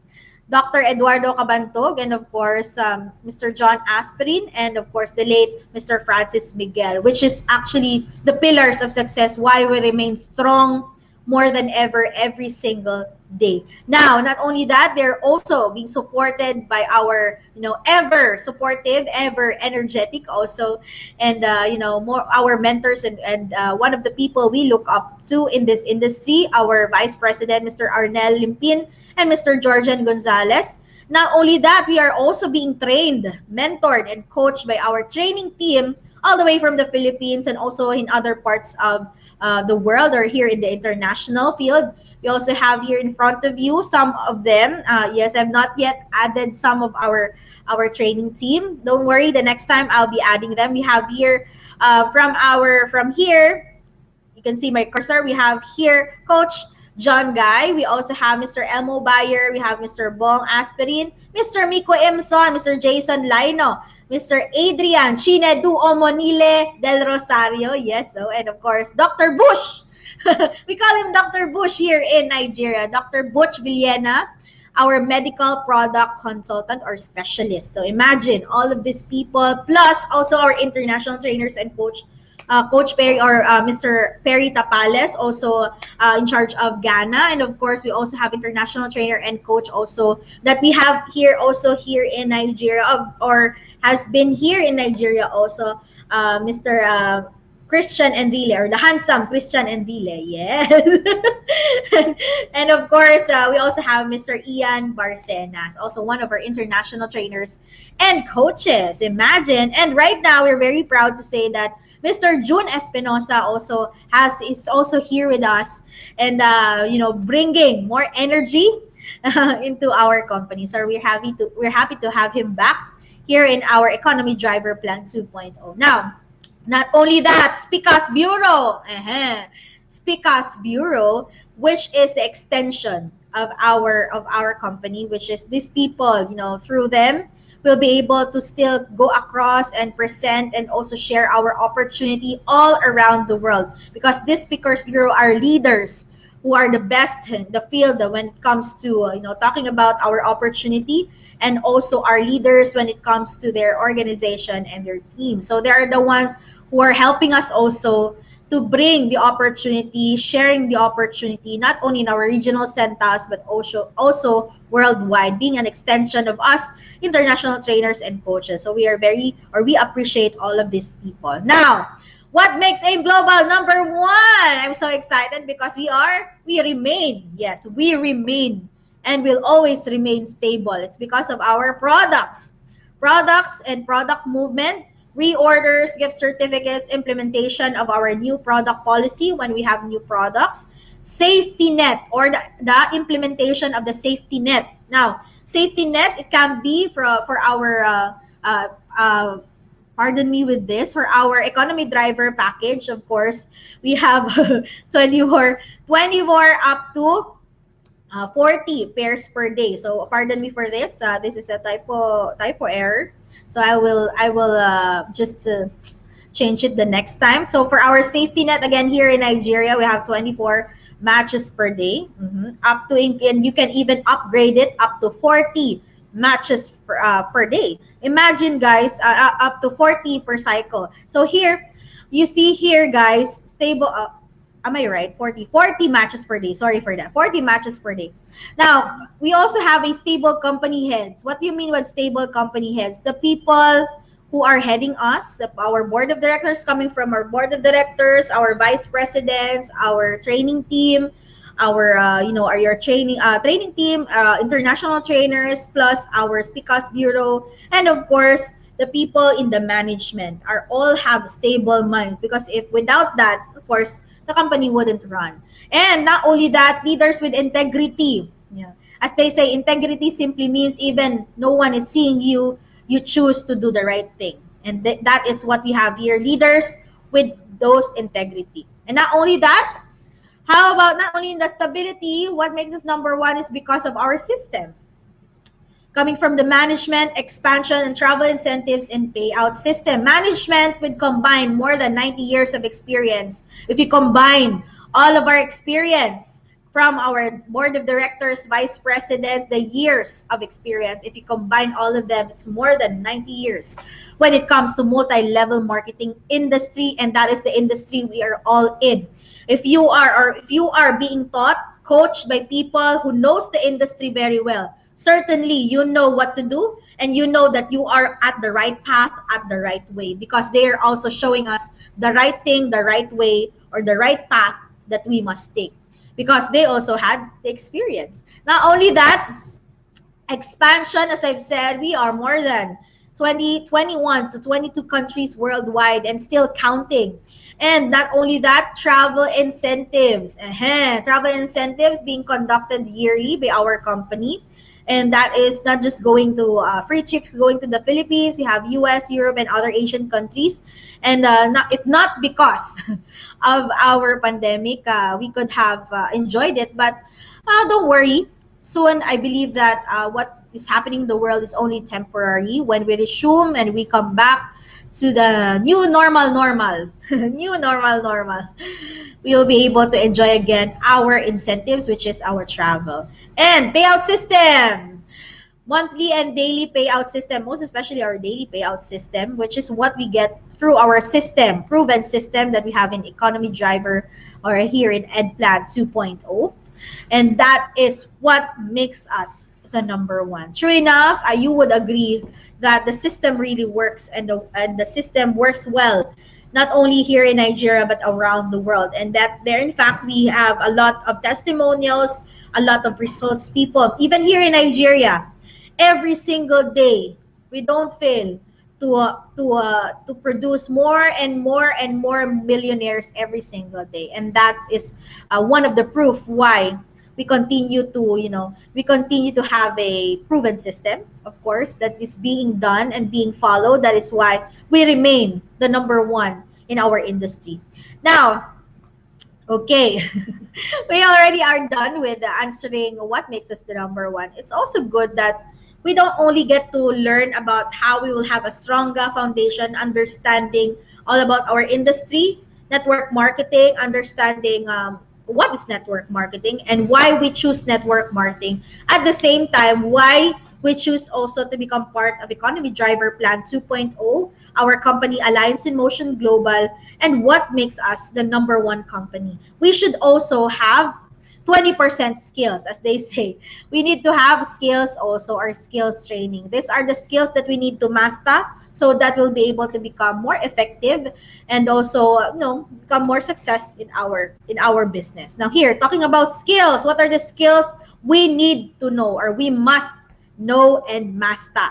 Dr. Eduardo Cabantog, and of course, Mr. John Aspirin, and of course, the late Mr. Francis Miguel, which is actually the pillars of success, why we remain strong more than ever every single day. Now, not only that, they're also being supported by our, ever supportive, ever energetic also, and, more our mentors, and one of the people we look up to in this industry, our Vice President, Mr. Arnel Limpin, and Mr. Georgian Gonzalez. Not only that, we are also being trained, mentored, and coached by our training team all the way from the Philippines and also in other parts of the world or here in the international field. We also have here in front of you some of them. Yes, I've not yet added some of our training team. Don't worry, the next time I'll be adding them. We have here from here. You can see my cursor. We have here Coach John Guy. We also have Mr. Elmo Bayer. We have Mr. Bong Aspirin, Mr. Miko Imson, Mr. Jason Laino, Mr. Adrian Chinedu Omonile del Rosario. Yes, so and of course Dr. Bush. We call him Dr. Bush here in Nigeria. Dr. Butch Villena, our medical product consultant or specialist. So imagine all of these people, plus also our international trainers and Coach Perry or Mr. Perry Tapales, also in charge of Ghana. And of course, we also have international trainer and coach also that we have here also here in Nigeria or has been here in Nigeria also, Mr. Christian Enrile or the handsome Christian Enrile, yes. And of course, we also have Mr. Ian Barcenas, also one of our international trainers and coaches. Imagine, and right now we're very proud to say that Mr. June Espinosa is also here with us and bringing more energy into our company. So we're happy to have him back here in our Economy Driver Plan 2.0. Now, not only that, Speakas Bureau. Speakas Bureau, which is the extension of our company, which is these people, through them we'll be able to still go across and present and also share our opportunity all around the world, because these Speakers Bureau are leaders who are the best in the field when it comes to talking about our opportunity, and also our leaders when it comes to their organization and their team. So they are the ones who are helping us also to bring the opportunity, sharing the opportunity, not only in our regional centers, but also worldwide, being an extension of us, international trainers and coaches. So we appreciate all of these people. Now, what makes AIM Global number one? I'm so excited because we remain, and will always remain stable. It's because of our products and product movement, reorders, gift certificates, implementation of our new product policy when we have new products, safety net or the implementation of the safety net. Now, safety net, it can be for our pardon me with this, for our economy driver package. Of course, we have 24 up to 40 pairs per day. So pardon me for this. This is a typo error. So I will just change it the next time. So for our safety net, again, here in Nigeria, we have 24 matches per day. Up to, and you can even upgrade it up to 40 matches per day. Imagine, guys, up to 40 per cycle. So here, you see here, guys, stable. Am I right? 40 matches per day. Sorry for that. 40 matches per day. Now, we also have a stable company heads. What do you mean with stable company heads? The people who are heading us, our board of directors, coming from our board of directors, our vice presidents, our training team, your training team, international trainers, plus our Speakers Bureau, and of course, the people in the management are all have stable minds, because if without that, of course, the company wouldn't run. And not only that, leaders with integrity. Yeah. As they say, integrity simply means even no one is seeing you, you choose to do the right thing. And that is what we have here, leaders with those integrity. And not only that, how about not only in the stability, what makes us number one is because of our system. Coming from the management, expansion, and travel incentives and payout system. Management would combine more than 90 years of experience. If you combine all of our experience from our board of directors, vice presidents, the years of experience, if you combine all of them, it's more than 90 years when it comes to multi-level marketing industry, and that is the industry we are all in. If you are being taught, coached by people who knows the industry very well, certainly you know what to do, and you know that you are at the right path, at the right way, because they are also showing us the right thing, the right way, or the right path that we must take, because they also had the experience. Not only that, expansion, as I've said, we are more than 21 to 22 countries worldwide and still counting. And not only that, travel incentives. Travel incentives being conducted yearly by our company. And that is not just going to free trips going to the Philippines. You have US, Europe, and other Asian countries. And if not because of our pandemic, we could have enjoyed it. But don't worry. Soon, I believe that what is happening in the world is only temporary. When we resume and we come back to the new normal, new normal, we will be able to enjoy again our incentives, which is our travel. And payout system, monthly and daily payout system, most especially our daily payout system, which is what we get through our system, proven system that we have in Economy Driver or here in EdPlan 2.0. And that is what makes us the number one. True enough, you would agree that the system really works, and the system works well, not only here in Nigeria but around the world. And that there, in fact, we have a lot of testimonials, a lot of results. People, even here in Nigeria, every single day, we don't fail to produce more and more and more millionaires every single day. And that is one of the proof why we continue to have a proven system, of course, that is being done and being followed. That is why we remain the number one in our industry. Now, okay, we already are done with answering what makes us the number one. It's also good that we don't only get to learn about how we will have a stronger foundation, understanding all about our industry, network marketing, understanding what is network marketing and why we choose network marketing. At the same time, why we choose also to become part of Economy Driver Plan 2.0, our company Alliance in Motion Global, and what makes us the number one company. We should also have 20% skills, as they say. We need to have skills also, or skills training. These are the skills that we need to master so that we'll be able to become more effective and also become more success in our business. Now here, talking about skills, what are the skills we need to know or we must know and master?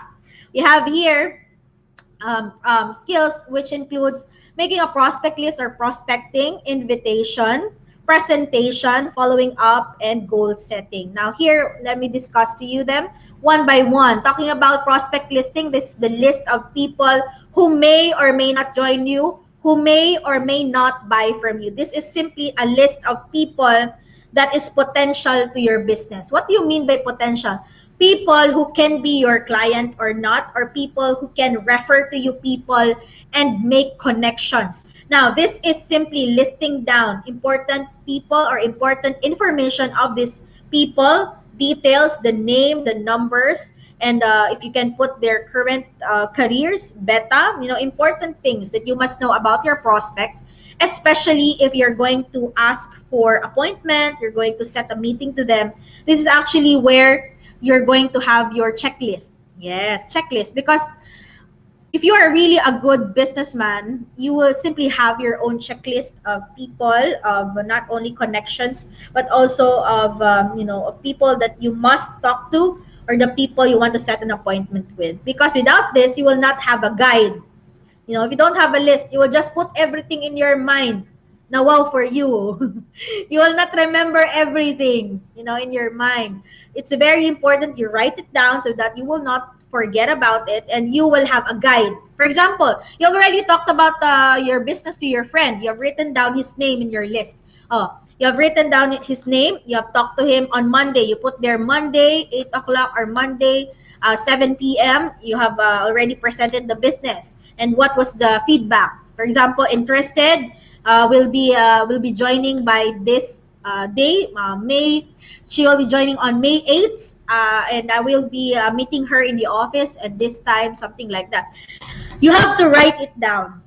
We have here skills which includes making a prospect list or prospecting, invitation, presentation, following up, and goal setting. Now here, let me discuss to you them one by one. Talking about prospect listing, this is the list of people who may or may not join you, who may or may not buy from you. This is simply a list of people that is potential to your business. What do you mean by potential? People who can be your client or not, or people who can refer to you people and make connections. Now, this is simply listing down important people or important information of these people, details, the name, the numbers, and if you can put their current careers, beta, important things that you must know about your prospect, especially if you're going to ask for appointment, you're going to set a meeting to them. This is actually where you're going to have your checklist. Yes, checklist. Because if you are really a good businessman, you will simply have your own checklist of people, of not only connections, but also of of people that you must talk to, or the people you want to set an appointment with. Because without this, you will not have a guide. If you don't have a list, you will just put everything in your mind. Now, wow, for you, you will not remember everything, in your mind. It's very important you write it down so that you will not forget about it, and you will have a guide. For example, you already talked about your business to your friend. You have written down his name in your list. Oh, you have written down his name. You have talked to him on Monday. You put there Monday, 8 o'clock, or Monday, 7 p.m. You have already presented the business. And what was the feedback? For example, interested, will be joining by this day, May. She will be joining on May 8th, and I will be meeting her in the office at this time, something like that. You have to write it down,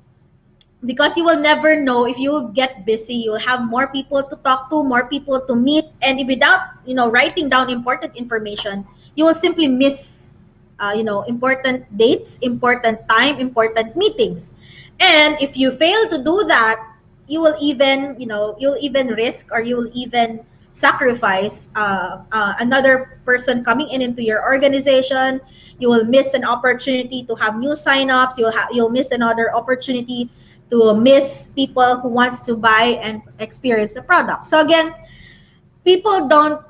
because you will never know. If you get busy, you will have more people to talk to, more people to meet, and without writing down important information, you will simply miss important dates, important time, important meetings. And if you fail to do that, you will even risk, or you will even sacrifice another person coming in into your organization. You will miss an opportunity to have new signups. You'll miss another opportunity to miss people who wants to buy and experience the product. So again, people don't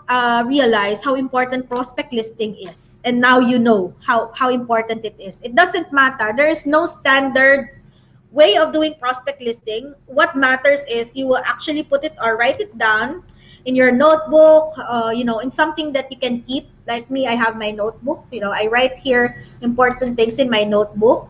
realize how important prospect listing is, and now you know how important it is. It doesn't matter. There is no standard way of doing prospect listing. What matters is you will actually put it or write it down in your notebook, in something that you can keep. Like me, I have my notebook. I write here important things in my notebook.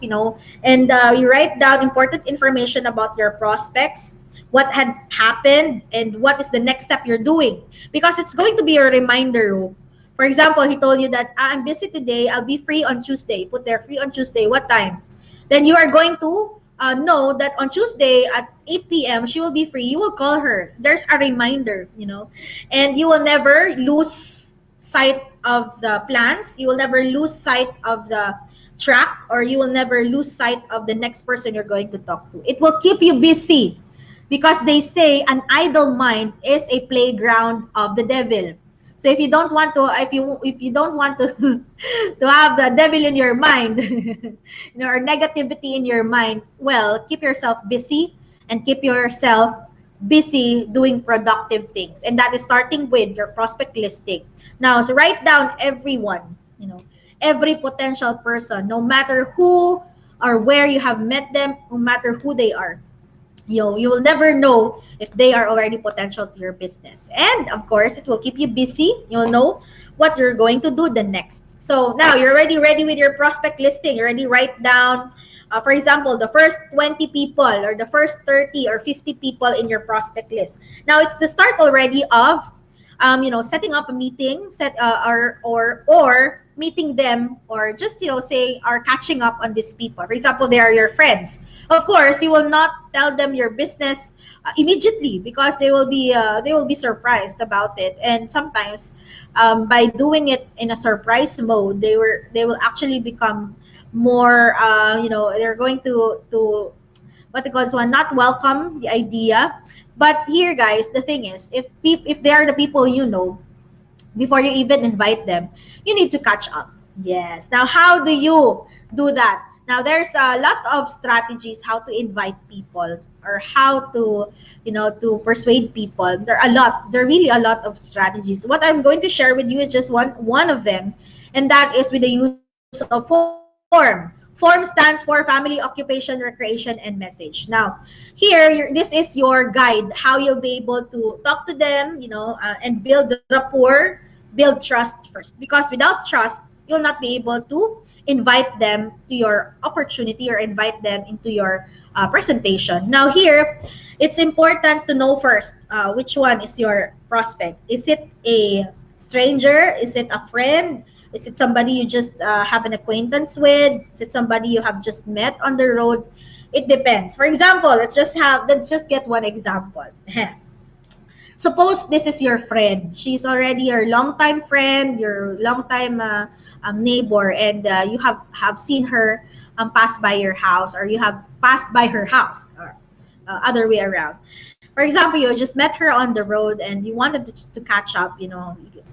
And you write down important information about your prospects, what had happened, and what is the next step you're doing, because it's going to be a reminder. For example, he told you that, I'm busy today, I'll be free on Tuesday. Put there, free on Tuesday, what time? Then you are going to know that on Tuesday at 8 p.m. she will be free. You will call her. There's a reminder, and you will never lose sight of the plans. You will never lose sight of the track, or you will never lose sight of the next person you're going to talk to. It will keep you busy, because they say an idle mind is a playground of the devil. So if you don't want to, if you don't want to to have the devil in your mind, or negativity in your mind, well, keep yourself busy, and keep yourself busy doing productive things, and that is starting with your prospect listing. Now, so write down everyone, every potential person, no matter who or where you have met them, no matter who they are. You will never know if they are already potential to your business. And of course, it will keep you busy. You'll know what you're going to do the next. So now you're already ready with your prospect listing. You already write down, for example, the first 20 people or the first 30 or 50 people in your prospect list. Now it's the start already of setting up a meeting, or meeting them, or just say, are catching up on these people. For example, they are your friends. Of course, you will not tell them your business immediately, because they will be surprised about it. And sometimes by doing it in a surprise mode, they will actually become more they're going to what they call this one, not welcome the idea. But here, guys, the thing is, if they are the people before you even invite them, you need to catch up. Yes. Now, how do you do that? Now, there's a lot of strategies how to invite people, or how to persuade people. There are really a lot of strategies. What I'm going to share with you is just one of them, and that is with the use of form. Form stands for family, occupation, recreation, and message. Now, here, this is your guide, how you'll be able to talk to them, and build rapport, build trust first. Because without trust, you'll not be able to invite them to your opportunity, or invite them into your presentation. Now, here, it's important to know first which one is your prospect. Is it a stranger? Is it a friend? Is it somebody you just have an acquaintance with? Is it somebody you have just met on the road? It depends. For example, let's just get one example. Suppose this is your friend. She's already your longtime friend, your longtime neighbor, and you have seen her pass by your house, or you have passed by her house, or other way around. For example, you just met her on the road, and you wanted to catch up.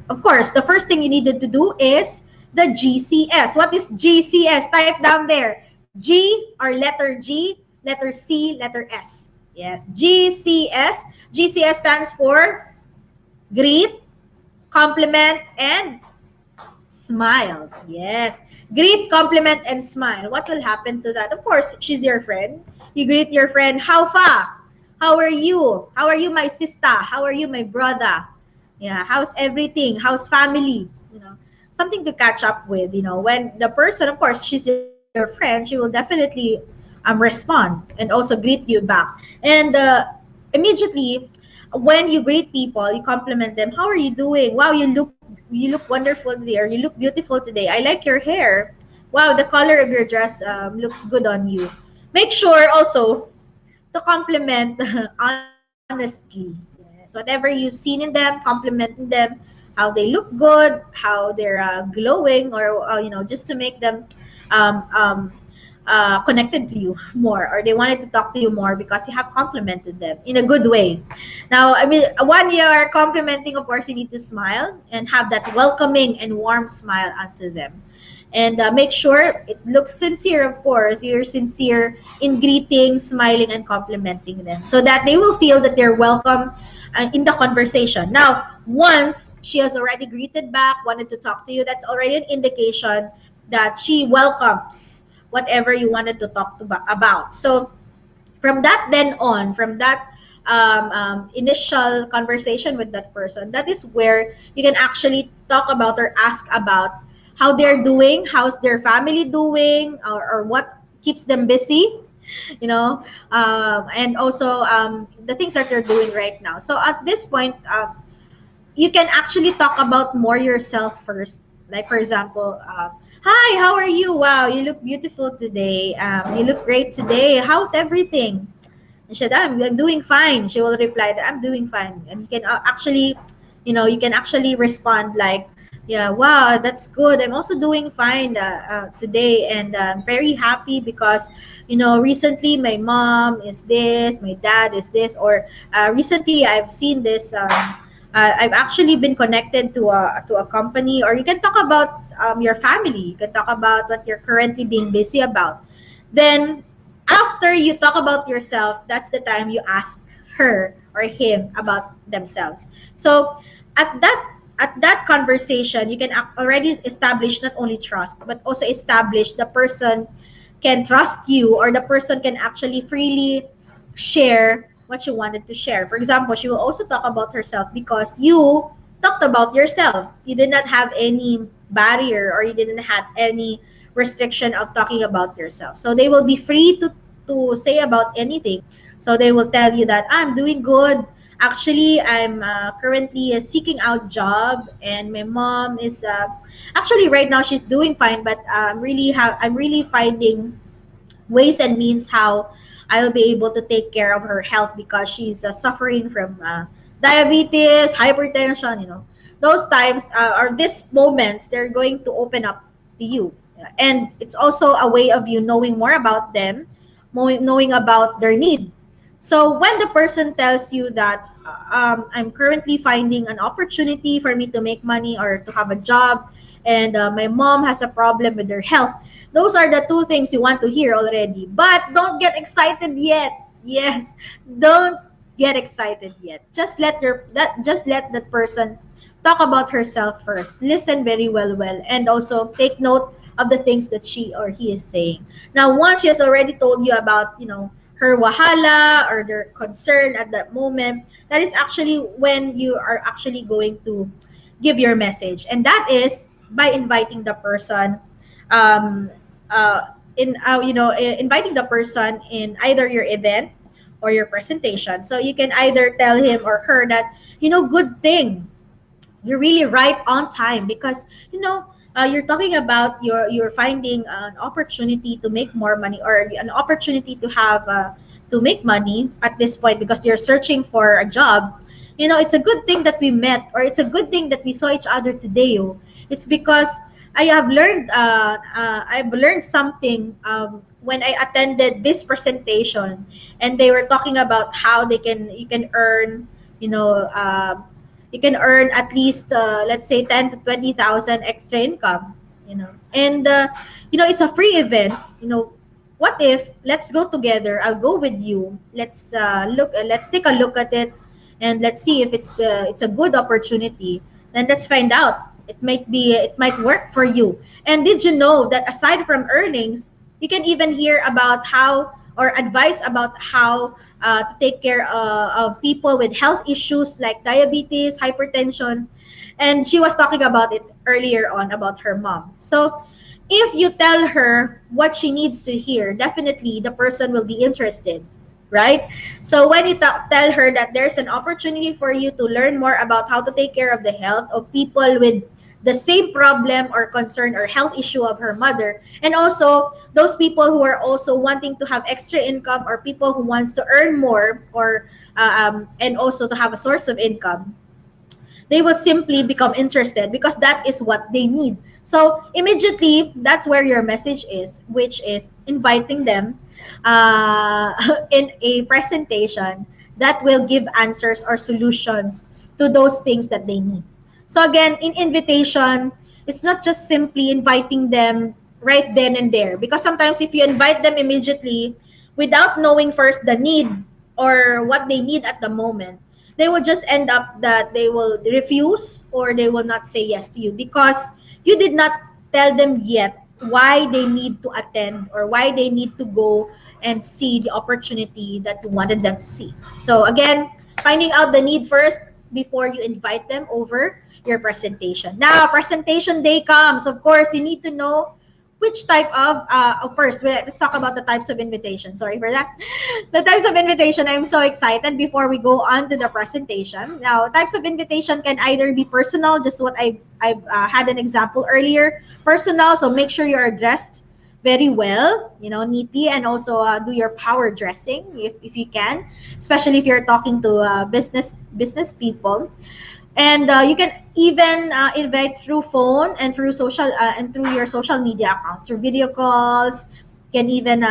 Of course, the first thing you needed to do is the GCS. What is GCS? Type down there. G, or letter G, letter C, letter S. Yes, GCS. GCS stands for greet, compliment, and smile. Yes, greet, compliment, and smile. What will happen to that? Of course, she's your friend. You greet your friend. How far? How are you? How are you, my sister? How are you, my brother? Yeah, how's everything? How's family? Something to catch up with. When the person, of course, she's your friend, she will definitely respond and also greet you back. And immediately, when you greet people, you compliment them. How are you doing? Wow, you look wonderful today, or you look beautiful today. I like your hair. Wow, the color of your dress looks good on you. Make sure also to compliment honestly. Yes, whatever you've seen in them, complimenting them, how they look good, how they're glowing, or just to make them um, um, connected to you more, or they wanted to talk to you more because you have complimented them in a good way. Now, I mean, when you are complimenting, of course, you need to smile and have that welcoming and warm smile onto them. And make sure it looks sincere, of course. You're sincere in greeting, smiling, and complimenting them so that they will feel that they're welcome in the conversation. Now, once she has already greeted back, wanted to talk to you, that's already an indication that she welcomes whatever you wanted to talk to about. So from that then on, from that initial conversation with that person, that is where you can actually talk about or ask about how they're doing, how's their family doing, or what keeps them busy, and also the things that they're doing right now. So at this point, you can actually talk about more yourself first. Like, for example, hi, how are you? Wow, you look beautiful today. You look great today. How's everything? And she said, I'm doing fine. She will reply that I'm doing fine. And you can actually, you can actually respond like, yeah, wow, that's good. I'm also doing fine today. And I'm very happy because, recently my mom is this, my dad is this, or recently I've seen this. I've actually been connected to a company, or you can talk about your family. You can talk about what you're currently being busy about. Then after you talk about yourself, that's the time you ask her or him about themselves. So at that conversation, you can already establish not only trust, but also establish the person can trust you, or the person can actually freely share what you wanted to share. For example, she will also talk about herself because you talked about yourself. You did not have any barrier, or you didn't have any restriction of talking about yourself. So they will be free to say about anything. So they will tell you that I'm doing good. Actually, I'm currently seeking out job, and my mom is actually right now she's doing fine, but I'm really finding ways and means how I'll be able to take care of her health because she's suffering from diabetes, hypertension. Those times or these moments, they're going to open up to you, and it's also a way of you knowing more about them, knowing about their need. So when the person tells you that I'm currently finding an opportunity for me to make money or to have a job, and my mom has a problem with her health, those are the two things you want to hear already. But don't get excited yet. Yes, don't get excited yet. Just let that person talk about herself first. Listen very well, and also take note of the things that she or he is saying. Now, once she has already told you about, her wahala or their concern at that moment, that is actually when you are actually going to give your message, and that is by inviting the person um, inviting the person in either your event or your presentation. So you can either tell him or her that, good thing, you're really right on time because you're talking about you're finding an opportunity to make more money, or an opportunity to make money at this point because you're searching for a job. It's a good thing that we met, or it's a good thing that we saw each other today. Oh. It's because I've learned something when I attended this presentation, and they were talking about how you can earn, you know you can earn at least let's say 10 to 20,000 extra income, and it's a free event. What if let's go together, I'll go with you, let's take a look at it, and let's see if it's a good opportunity. Then let's find out, it might work for you. And did you know that aside from earnings, you can even hear about how, or advice about how to take care of people with health issues like diabetes, hypertension. And she was talking about it earlier on about her mom. So if you tell her what she needs to hear, definitely the person will be interested, right? So when you tell her that there's an opportunity for you to learn more about how to take care of the health of people with the same problem or concern or health issue of her mother, and also those people who are also wanting to have extra income, or people who wants to earn more, or and also to have a source of income, they will simply become interested because that is what they need. So immediately, that's where your message is, which is inviting them in a presentation that will give answers or solutions to those things that they need. So again, in invitation, it's not just simply inviting them right then and there, because sometimes if you invite them immediately without knowing first the need or what they need at the moment, they will just end up that they will refuse or they will not say yes to you because you did not tell them yet why they need to attend or why they need to go and see the opportunity that you wanted them to see. So again, finding out the need first before you invite them over your presentation. Now, presentation day comes. Of course, you need to know which type of first let's talk about the types of invitation. Sorry for that. The types of invitation, I'm so excited before we go on to the presentation. Now, types of invitation can either be personal, just what I had an example earlier, personal, so make sure you're dressed very well, neatly, and also do your power dressing if you can, especially if you're talking to business people. And you can even invite through phone and through social and through your social media accounts or video calls. Can even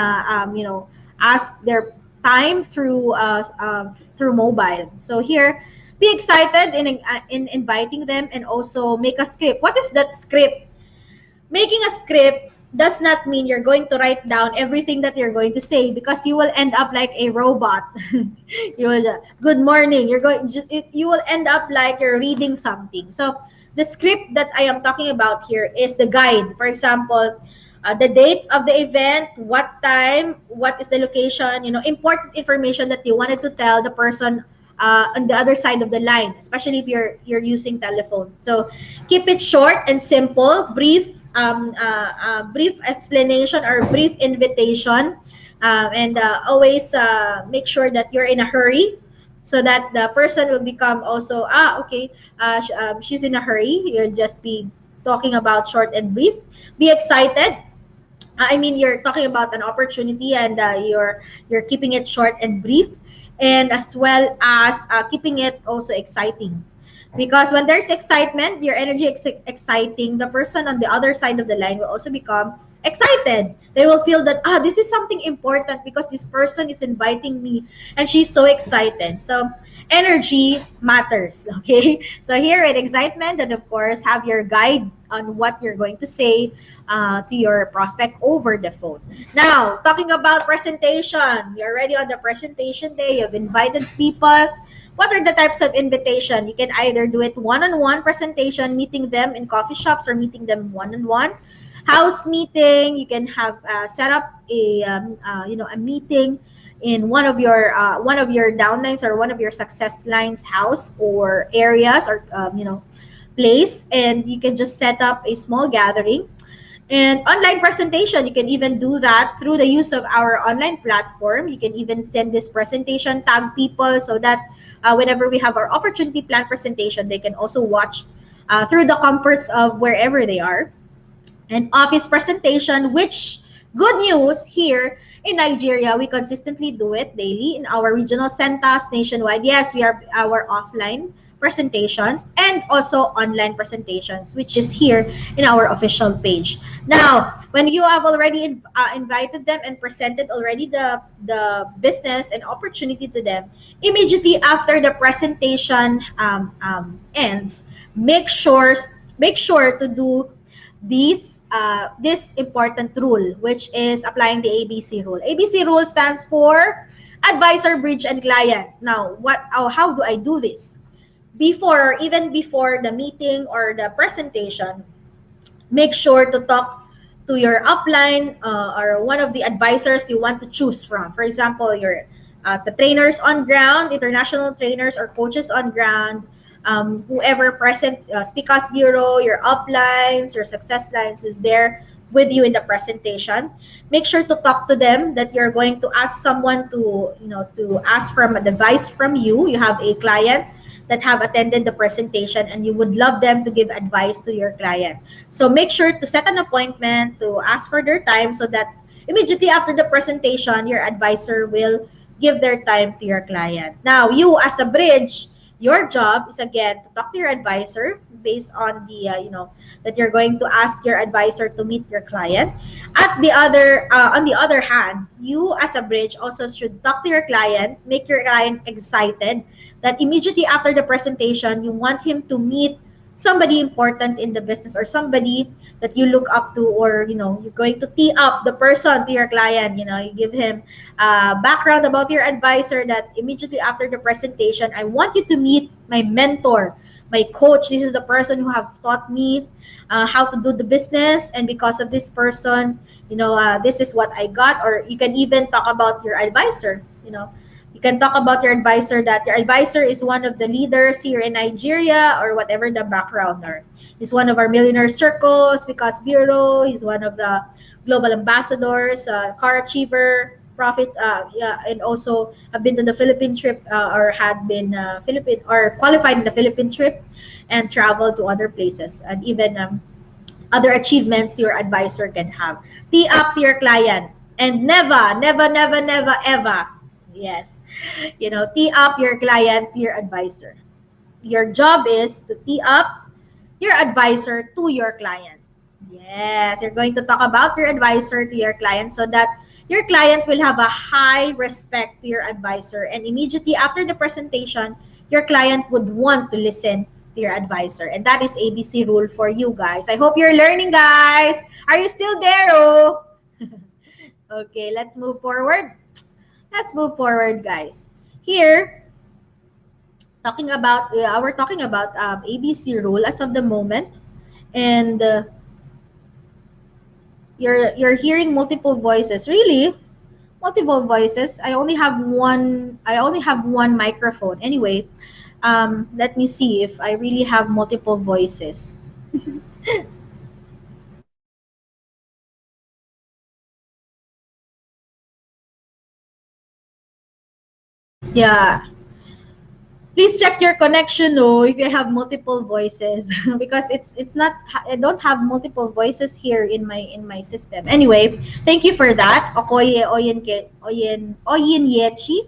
ask their time through mobile. So here, be excited in inviting them, and also make a script. What is that script? Making a script does not mean you're going to write down everything that you're going to say, because you will end up like a robot. You will good morning, you will end up like you're reading something. So the script that I am talking about here is the guide. For example, the date of the event, what time, what is the location, important information that you wanted to tell the person on the other side of the line, especially if you're using telephone. So keep it short and simple, brief explanation or brief invitation, and always make sure that you're in a hurry, so that the person will become also okay, she's in a hurry. You'll just be talking about short and brief. Be excited. I mean, you're talking about an opportunity, and you're keeping it short and brief, and as well as keeping it also exciting. Because when there's excitement, your energy exciting, the person on the other side of the line will also become excited. They will feel that this is something important because this person is inviting me, and she's so excited. So energy matters. Okay. So here in excitement, and of course have your guide on what you're going to say to your prospect over the phone. Now, talking about presentation, you're already on the presentation day, you've invited people. What are the types of invitation? You can either do it one-on-one presentation, meeting them in coffee shops, or meeting them one-on-one. House meeting, you can have set up a meeting in one of your downlines or one of your success lines house or areas, or place, and you can just set up a small gathering. And online presentation, you can even do that through the use of our online platform. You can even send this presentation, tag people, so that whenever we have our opportunity plan presentation, they can also watch through the comforts of wherever they are. And office presentation, which, good news, here in Nigeria, we consistently do it daily in our regional centers nationwide. Yes, we are our offline presentations and also online presentations, which is here in our official page. Now, when you have already invited them and presented already the business and opportunity to them, immediately after the presentation ends, make sure to do this important rule, which is applying the ABC rule. ABC rule stands for advisor, bridge, and client. Now, how do I do this? Even before the meeting or the presentation, make sure to talk to your upline or one of the advisors you want to choose from. For example, the trainers on ground, international trainers or coaches on ground, whoever present, Speakers Bureau, your uplines, your success lines who's there with you in the presentation. Make sure to talk to them that you're going to ask someone to ask from advice from you. You have a client that have attended the presentation and you would love them to give advice to your client. So make sure to set an appointment to ask for their time, so that immediately after the presentation, your advisor will give their time to your client. Now, you as a bridge, Your job is again to talk to your advisor based on the that you're going to ask your advisor to meet your client. At the other On the other hand, you as a bridge also should talk to your client, make your client excited that immediately after the presentation you want him to meet somebody important in the business, or somebody that you look up to, or you're going to tee up the person to your client. You give him background about your advisor, that immediately after the presentation, I want you to meet my mentor, my coach. This is the person who have taught me how to do the business, and because of this person, this is what I got. Or you can even talk about your advisor. You can talk about your advisor, that your advisor is one of the leaders here in Nigeria, or whatever the background are. He's one of our millionaire circles, because bureau. He's one of the global ambassadors, car achiever, profit, yeah, and also have been to the Philippine trip, or had been Philippine or qualified in the Philippine trip, and traveled to other places, and even other achievements your advisor can have. Tee up to your client, and never, never, never, never, ever, yes, tee up your client to your advisor. Your job is to tee up your advisor to your client. Yes, you're going to talk about your advisor to your client, so that your client will have a high respect to your advisor, and immediately after the presentation, your client would want to listen to your advisor. And that is ABC rule for you guys. I hope you're learning, guys. Are you still there? Oh, okay, let's move forward. Let's move forward, guys. Here, we're talking about ABC rule as of the moment, and you're hearing multiple voices. Really? Multiple voices? I only have one microphone. Anyway, let me see if I really have multiple voices. Yeah. Please check your connection, no, if you have multiple voices, because it's not. I don't have multiple voices here in my system. Anyway, thank you for that, Okoye Oyen Yechi.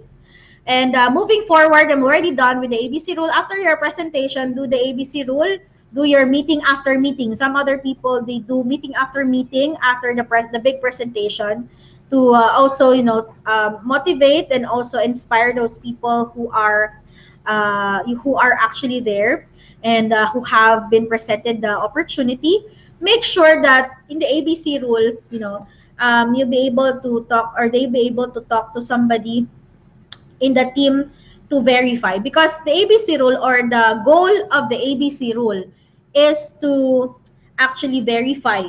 And moving forward, I'm already done with the ABC rule. After your presentation, do the ABC rule. Do your meeting after meeting. Some other people, they do meeting after meeting after the big presentation, to also motivate and also inspire those people who are actually there, and who have been presented the opportunity. Make sure that in the ABC rule, you'll be able to talk, or they be able to talk to somebody in the team to verify, because the ABC rule, or the goal of the ABC rule, is to actually verify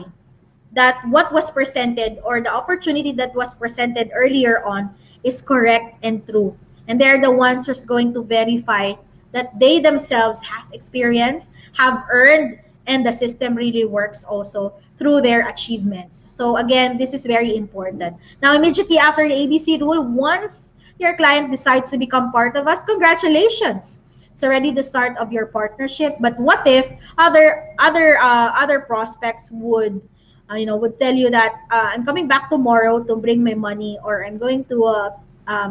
that what was presented, or the opportunity that was presented earlier on, is correct and true. And they're the ones who's going to verify that they themselves has experience, have earned, and the system really works also through their achievements. So again, this is very important. Now, immediately after the ABC rule, once your client decides to become part of us, congratulations. It's already the start of your partnership. But what if other prospects would tell you that I'm coming back tomorrow to bring my money, or I'm going to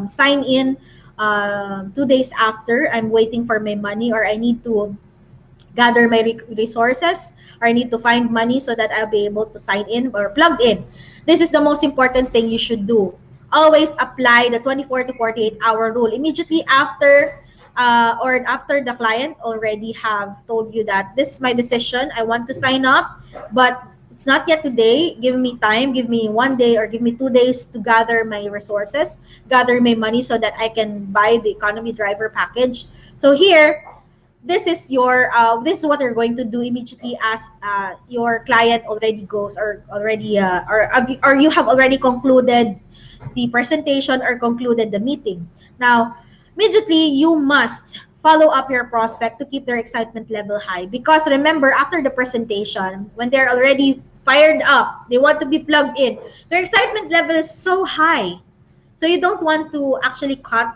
sign in 2 days after. I'm waiting for my money, or I need to gather my resources, or I need to find money so that I'll be able to sign in or plug in. This is the most important thing you should do. Always apply the 24 to 48 hour rule immediately after, or after the client already have told you that this is my decision, I want to sign up, but it's not yet today. Give me time, give me 1 day, or give me 2 days to gather my resources, gather my money, so that I can buy the economy driver package. So here, this is what you're going to do immediately as your client already goes, or already or you have already concluded the presentation, or concluded the meeting. Now, immediately you must follow up your prospect to keep their excitement level high, because remember, after the presentation, when they're already fired up, they want to be plugged in, their excitement level is so high. So you don't want to actually cut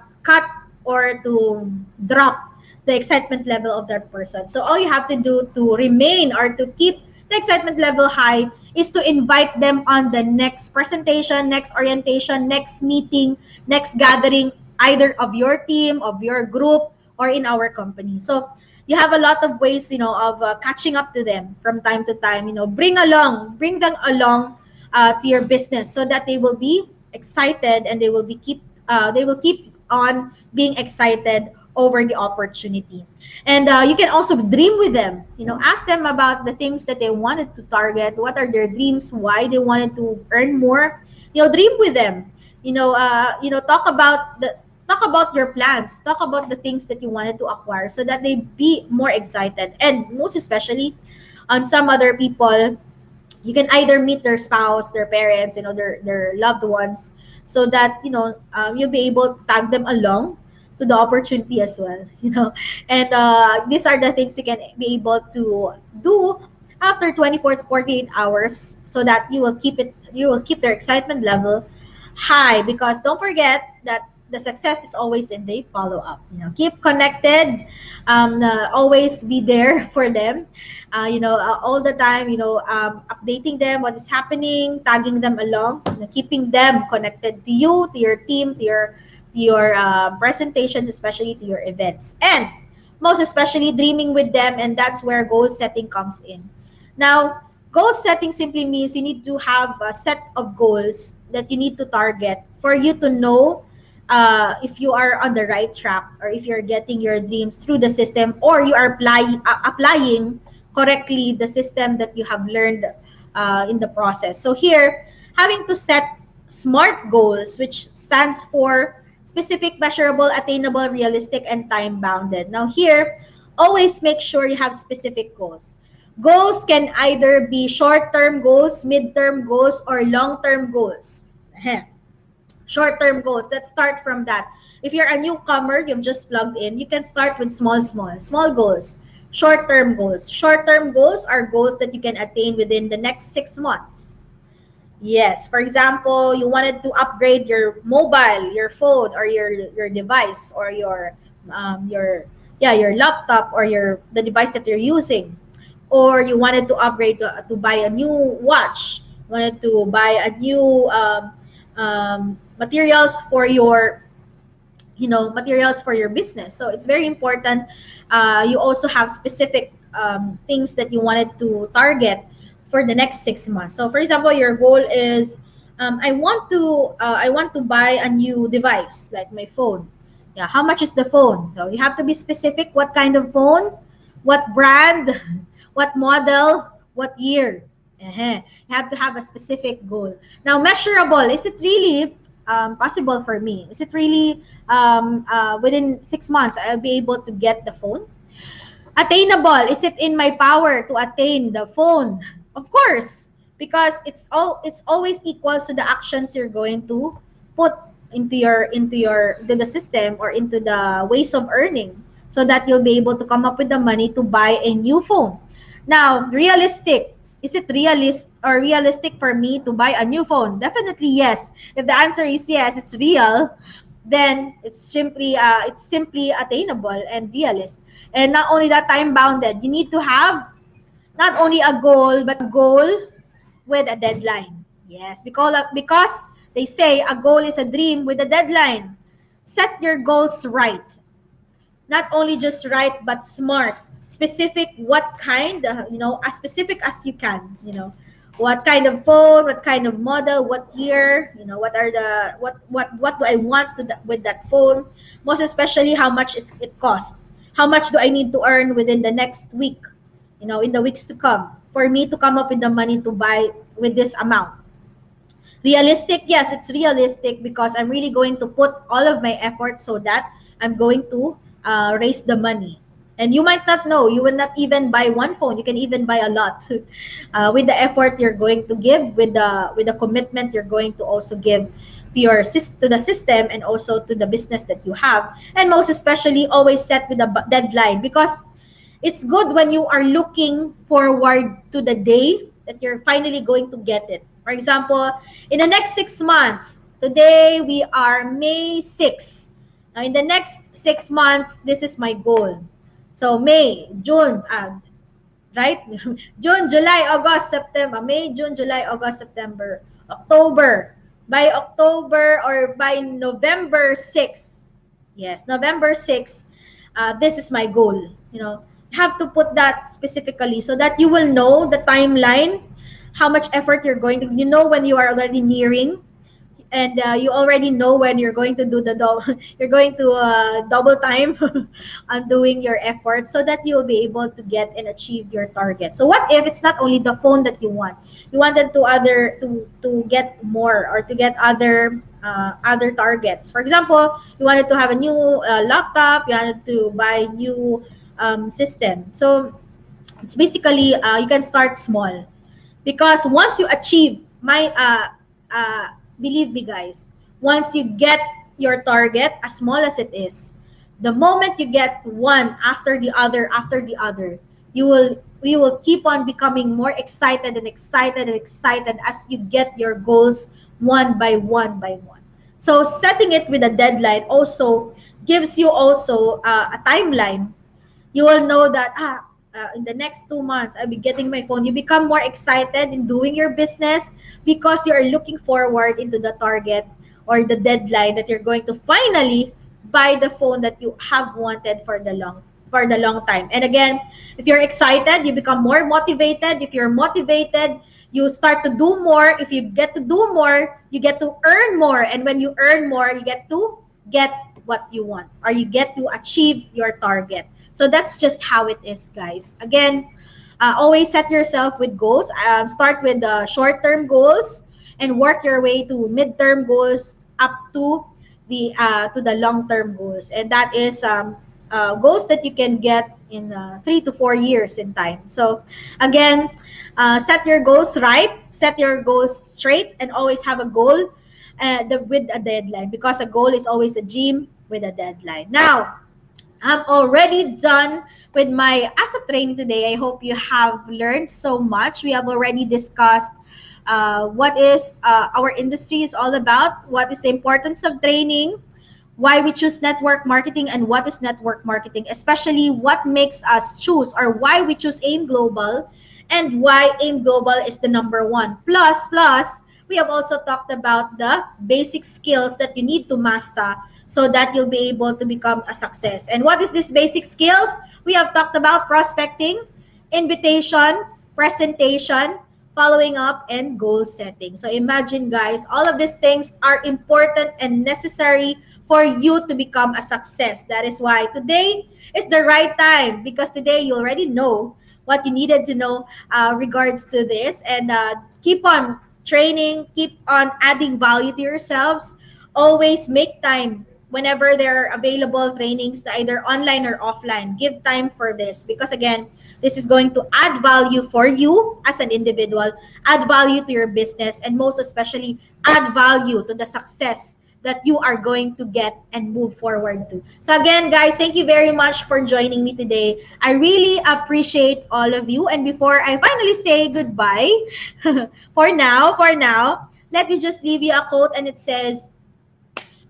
or to drop the excitement level of that person. So all you have to do to remain, or to keep the excitement level high, is to invite them on the next presentation, next orientation, next meeting, next gathering, either of your team, of your group, or in our company. So you have a lot of ways, of catching up to them from time to time. Bring them along to your business so that they will be excited, and they will keep on being excited over the opportunity. And you can also dream with them. Ask them about the things that they wanted to target. What are their dreams? Why they wanted to earn more? Dream with them. Talk about your plans. Talk about the things that you wanted to acquire so that they be more excited. And most especially, on some other people, you can either meet their spouse, their parents, their loved ones, so that you'll be able to tag them along to the opportunity as well. And these are the things you can be able to do after 24 to 48 hours, so that you will keep their excitement level high, because don't forget that the success is always in the follow up. Keep connected, always be there for them, all the time, updating them what is happening, tagging them along, keeping them connected to you, to your team, to your presentations, especially to your events, and most especially dreaming with them. And that's where goal setting comes in. Now, goal setting simply means you need to have a set of goals that you need to target for you to know if you are on the right track, or if you're getting your dreams through the system, or you are applying correctly the system that you have learned in the process. So here, having to set SMART goals, which stands for specific, measurable, attainable, realistic, and time bounded. Now here, always make sure you have specific goals. Goals can either be short-term goals, mid-term goals, or long-term goals. Short-term goals, let's start from that. If you're a newcomer, you've just plugged in, you can start with small goals. Short-term goals. Short-term goals are goals that you can attain within the next 6 months. Yes, for example, you wanted to upgrade your mobile, your phone, or your device, or your laptop, or the device that you're using. Or you wanted to upgrade to buy a new watch, wanted to buy a new materials for your business. So it's very important you also have specific things that you wanted to target for the next 6 months. So for example, your goal is I want to buy a new device like my phone. Yeah, how much is the phone? So you have to be specific. What kind of phone, what brand, what model, what year. You have to have a specific goal. Now, measurable. Is it really possible for me? Is it really within 6 months I'll be able to get the phone? Attainable. Is it in my power to attain the phone? Of course, because it's always equals to the actions you're going to put into the system, or into the ways of earning, so that you'll be able to come up with the money to buy a new phone. Now, realistic. Is it realistic for me to buy a new phone? Definitely yes. If the answer is yes, it's real, then it's simply attainable and realistic. And not only that, time bounded. You need to have not only a goal, but a goal with a deadline. Yes, because they say a goal is a dream with a deadline. Set your goals right. Not only just right, but smart. Specific, what kind, as specific as you can, what kind of phone, what kind of model, what year, what do I want with that phone, most especially how much is it cost, how much do I need to earn within the next week, in the weeks to come, for me to come up with the money to buy with this amount. Realistic, yes, it's realistic, because I'm really going to put all of my effort so that I'm going to raise the money. And you might not know, you will not even buy one phone, you can even buy a lot with the effort you're going to give, with the commitment you're going to also give to the system, and also to the business that you have. And most especially, always set with a deadline, because it's good when you are looking forward to the day that you're finally going to get it. For example, in the next 6 months, today we are May 6. Now, in the next 6 months, this is my goal. So May, June, right? June, July, August, September. May, June, July, August, September, October. By October, or by November 6. Yes, November 6. this is my goal. You have to put that specifically so that you will know the timeline, how much effort you're going to, when you are already nearing, and you already know when you're going to do the you're going to double time on doing your effort so that you'll be able to get and achieve your target. So what if it's not only the phone that you wanted to get more, or to get other targets. For example, you wanted to have a new laptop, you wanted to buy new system. So it's basically, you can start small, because once you achieve uh believe me guys, once you get your target, as small as it is, the moment you get one after the other, you will keep on becoming more excited and excited and excited as you get your goals one by one by one. So setting it with a deadline also gives you also a timeline. You will know that in the next 2 months I'll be getting my phone. You become more excited in doing your business because you are looking forward into the target or the deadline that you're going to finally buy the phone that you have wanted for the long time. And again, if you're excited, you become more motivated. If you're motivated, you start to do more. If you get to do more, you get to earn more. And when you earn more, you get to get what you want, or you get to achieve your target. So that's just how it is, guys. Again, always set yourself with goals. Start with the short-term goals and work your way to mid-term goals up to the long-term goals. And that is goals that you can get in 3 to 4 years in time. So again, set your goals right, set your goals straight, and always have a goal with a deadline, because a goal is always a dream with a deadline. Now, I'm already done with my ASAP training today. I hope you have learned so much. We have already discussed what is our industry is all about, what is the importance of training, why we choose network marketing, and what is network marketing, especially what makes us choose, or why we choose AIM Global, and why AIM Global is the number one. Plus, we have also talked about the basic skills that you need to master so that you'll be able to become a success. And what is this basic skills? We have talked about prospecting, invitation, presentation, following up, and goal setting. So imagine, guys, all of these things are important and necessary for you to become a success. That is why today is the right time, because today you already know what you needed to know regards to this, and keep on training, keep on adding value to yourselves. Always make time whenever there are available trainings, either online or offline. Give time for this, because again, this is going to add value for you as an individual, add value to your business, and most especially add value to the success that you are going to get and move forward to. So again, guys, thank you very much for joining me today. I really appreciate all of you. And before I finally say goodbye, for now, let me just leave you a quote, and it says,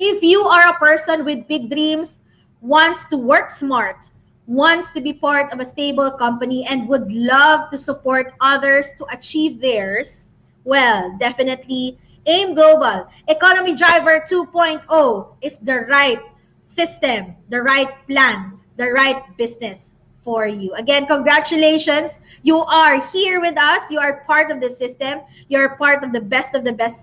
if you are a person with big dreams, wants to work smart, wants to be part of a stable company, and would love to support others to achieve theirs, well, definitely AIM Global Economy Driver 2.0 is the right system, the right plan, the right business for you. Again, congratulations. You are here with us. You are part of the system. You're part of the best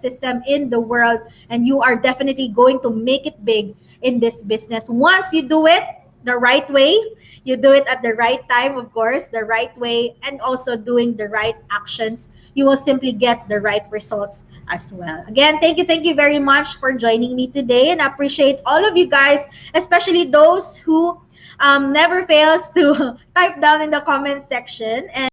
system in the world. And you are definitely going to make it big in this business. Once you do it the right way, you do it at the right time, of course, the right way, and also doing the right actions, you will simply get the right results as well. Again, thank you very much for joining me today, and I appreciate all of you guys, especially those who never fails to type down in the comment section. And